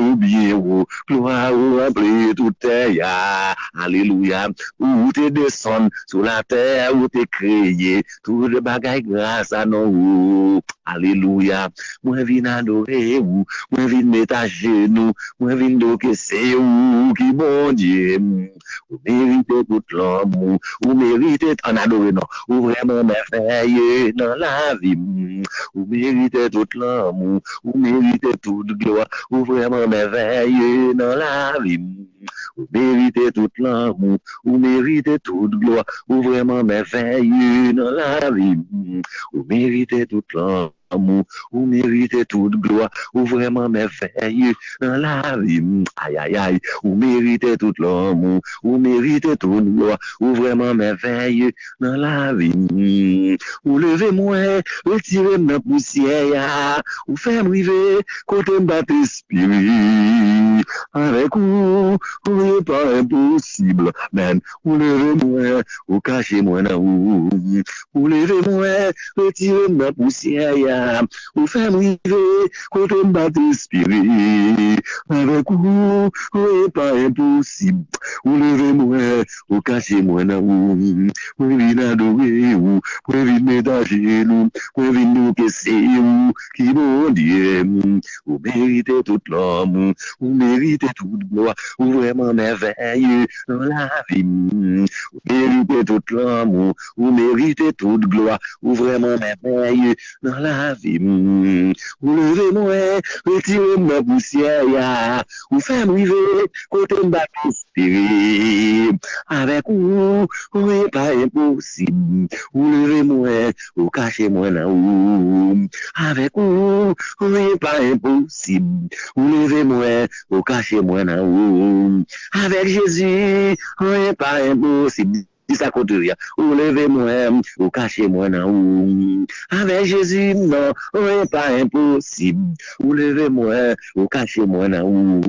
ou bien ou, gloire ou remplir tout terre. Alléluia. Où te descends sur la terre, où te créé, tout le bagage grâce à nous. Alléluia. Moi vin adorer ou, moi vin mettre à genoux, moi vin do que c'est ou qui bon Dieu. Vous méritez tout l'amour, vous méritez en adorer, non, vous vraiment merveilleux dans la vie. Vous méritez tout l'amour, vous méritez toute gloire, vous vraiment merveilleux dans la vie. Vous méritez tout l'amour, vous méritez toute gloire, vous vraiment merveilleux dans la vie. Vous méritez tout l'amour. l'amour, ou méritez toute gloire, ou vraiment merveilleux dans la vie. Aïe, aïe, aïe, ou méritez toute l'amour, ou méritez toute gloire, ou vraiment merveilleux dans la vie. Ou levez-moi, retirez-moi la poussière, ou faites-moi river, côté m'battre spirit. Avec vous, n'est pas impossible, man. Ou levez-moi, ou cachez-moi dans vous. Ou levez-moi, retirez-moi la poussière, ou faites-moi river, côté m'battre spirit. Avec vous, n'est pas impossible. Ou levez-moi, ou cachez-moi dans vous. Ou venez adorer vous, ou venez ménager nous, ou venez nous casser vous, qui bon Dieu. Vous méritez toute l'homme, vous méritez toute gloire, vous vraiment merveilleux dans la vie. Vous méritez toute l'homme, vous méritez toute gloire, vous vraiment merveilleux dans la vie. Vous levez-moi, retirez-moi la poussière, vous faites-moi river, côté me battre spirit. Avec vous, n'est pas impossible. Vous levez-moi, vous cachez-moi là où. Avec vous, n'est pas impossible. Vous levez-moi, vous cachez-moi là où. Avec Jésus, n'est pas impossible. Si ça continue, vous levez-moi, vous cachez-moi là où. Avec Jésus, non, n'est pas impossible. Vous levez-moi, vous cachez-moi là où.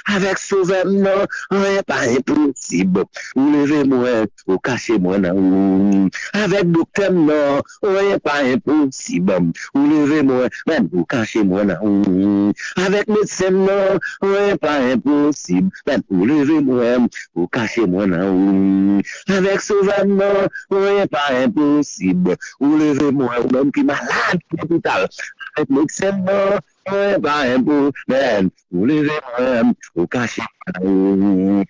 Avec Sauveur, non, n'est pas impossible. Vous levez-moi, vous cachez-moi là où. Avec Docteur, non, n'est pas impossible. Vous levez-moi, même vous cachez-moi là où. Avec médecin, non, n'est pas impossible. Même vous levez-moi, vous cachez-moi là où. Avec Sauveur, non, n'est pas impossible. Vous levez-moi, ou même qui est malade, l'hôpital. Avec médecin, non, n'est pas impossible. Vous levez-moi, vous cachez-moi là où.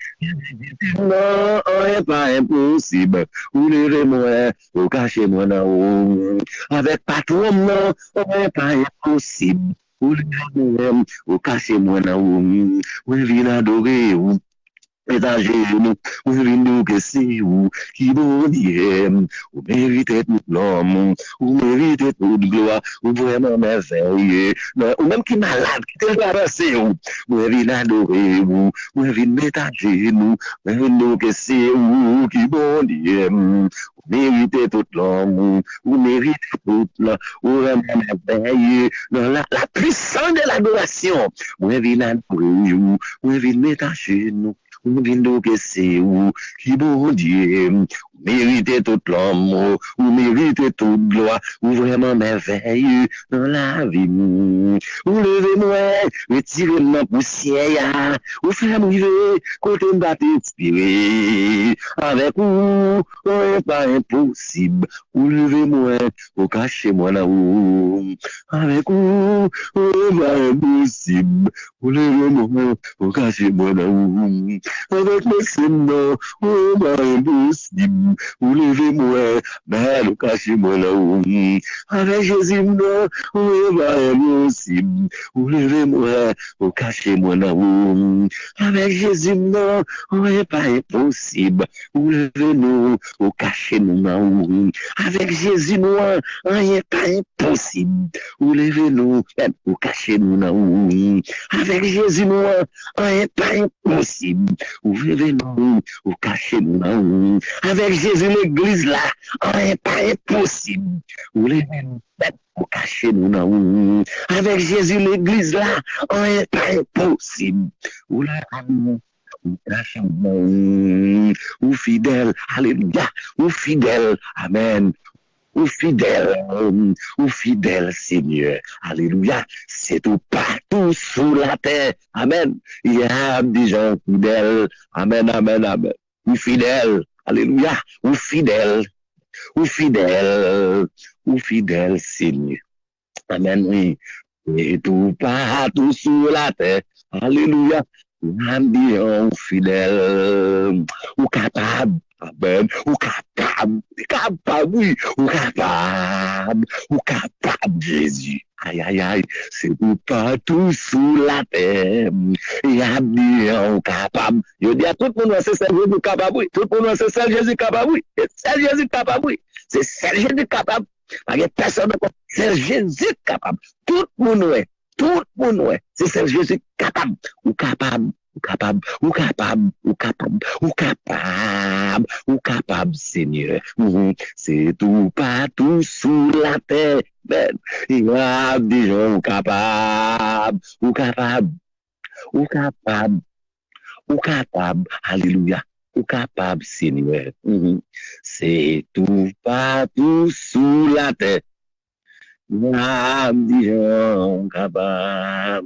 Non, n'est pas impossible. Vous levez-moi, vous cachez-moi là où. Avec patron, non, n'est pas impossible. Vous levez-moi, vous cachez-moi là où. Vous venez adorer vous. Nous, vous venez nous casser vous, qui bon Dieu, vous méritez tout l'homme, vous méritez toute gloire, vous vraiment merveilleux, ou même qui malade, qui te embarrassé vous, vous venez adorer vous, vous venez mettre à genoux, vous venez nous casser vous, qui bon Dieu, vous méritez tout l'homme, vous méritez tout l'homme, vous vraiment merveilleux, dans la puissance de l'adoration, vous venez adorer vous, vous venez mettre à genoux. Vous venez que c'est vous, qui bon Dieu, vous méritez tout l'homme, vous méritez toute gloire, vous vraiment merveilleux dans la vie. Vous levez-moi, retirez-moi poussière, vous faites-moi river, côté me battre inspiré. Avec vous, n'est pas impossible. Vous levez-moi, vous cachez-moi là-haut. Avec vous, n'est pas impossible. Vous levez-moi, vous cachez-moi là-haut. Avec mes sénats, oh, bah, impossible. Vous levez-moi, bah, le cachez-moi là-haut. Avec Jésus, non, oh, bah, impossible. Vous levez-moi, vous cachez-moi là-haut. Avec Jésus, non, oh, pas impossible. Vous levez-nous, vous cachez-nous là-haut. Avec Jésus, non, oh, pas impossible. Vous levez-nous, vous cachez-nous là-haut. Avec Jésus, non, oh, pas impossible. Ouvrez-nous, vous cachez-nous là-haut. Avec Jésus, l'église là, n'est pas impossible. Ouvrez-nous, vous cachez-nous là-haut. Avec Jésus, l'église là, n'est pas impossible. Ouvrez-nous, vous cachez-nous là-haut. Vous fidèles, alléluia, vous fidèles, amen. Ou fidèle Seigneur. Alléluia. C'est tout partout sous la terre. Amen. Il y a des gens fidèles. Amen, amen, amen. Ou fidèle. Alléluia. Ou fidèle. Ou fidèle Seigneur. Amen, oui. Et tout partout sous la terre. Alléluia. Ou fidèle. Ou capable. Amen. Ou capable, oui, ou capable, Jésus. Aïe, aïe, aïe, c'est tout partout sous la terre. Il y a bien capable. Je dis à tout le monde, c'est Jésus capable, oui. Tout le monde, c'est Jésus capable, oui. C'est Jésus capable, oui. C'est Jésus capable. Parce que personne ne c'est Jésus capable. Tout le monde ouais. Tout le monde ouais. C'est Jésus capable. Ou capable. Ou capable, ou capable, ou capable, ou capable, ou capable, Seigneur. C'est tout partout sous la terre. Il a des gens capables, ou capable, ou capable, ou capable. Alléluia. Ou capable, Seigneur. C'est tout partout sous la terre. Il a des gens capables.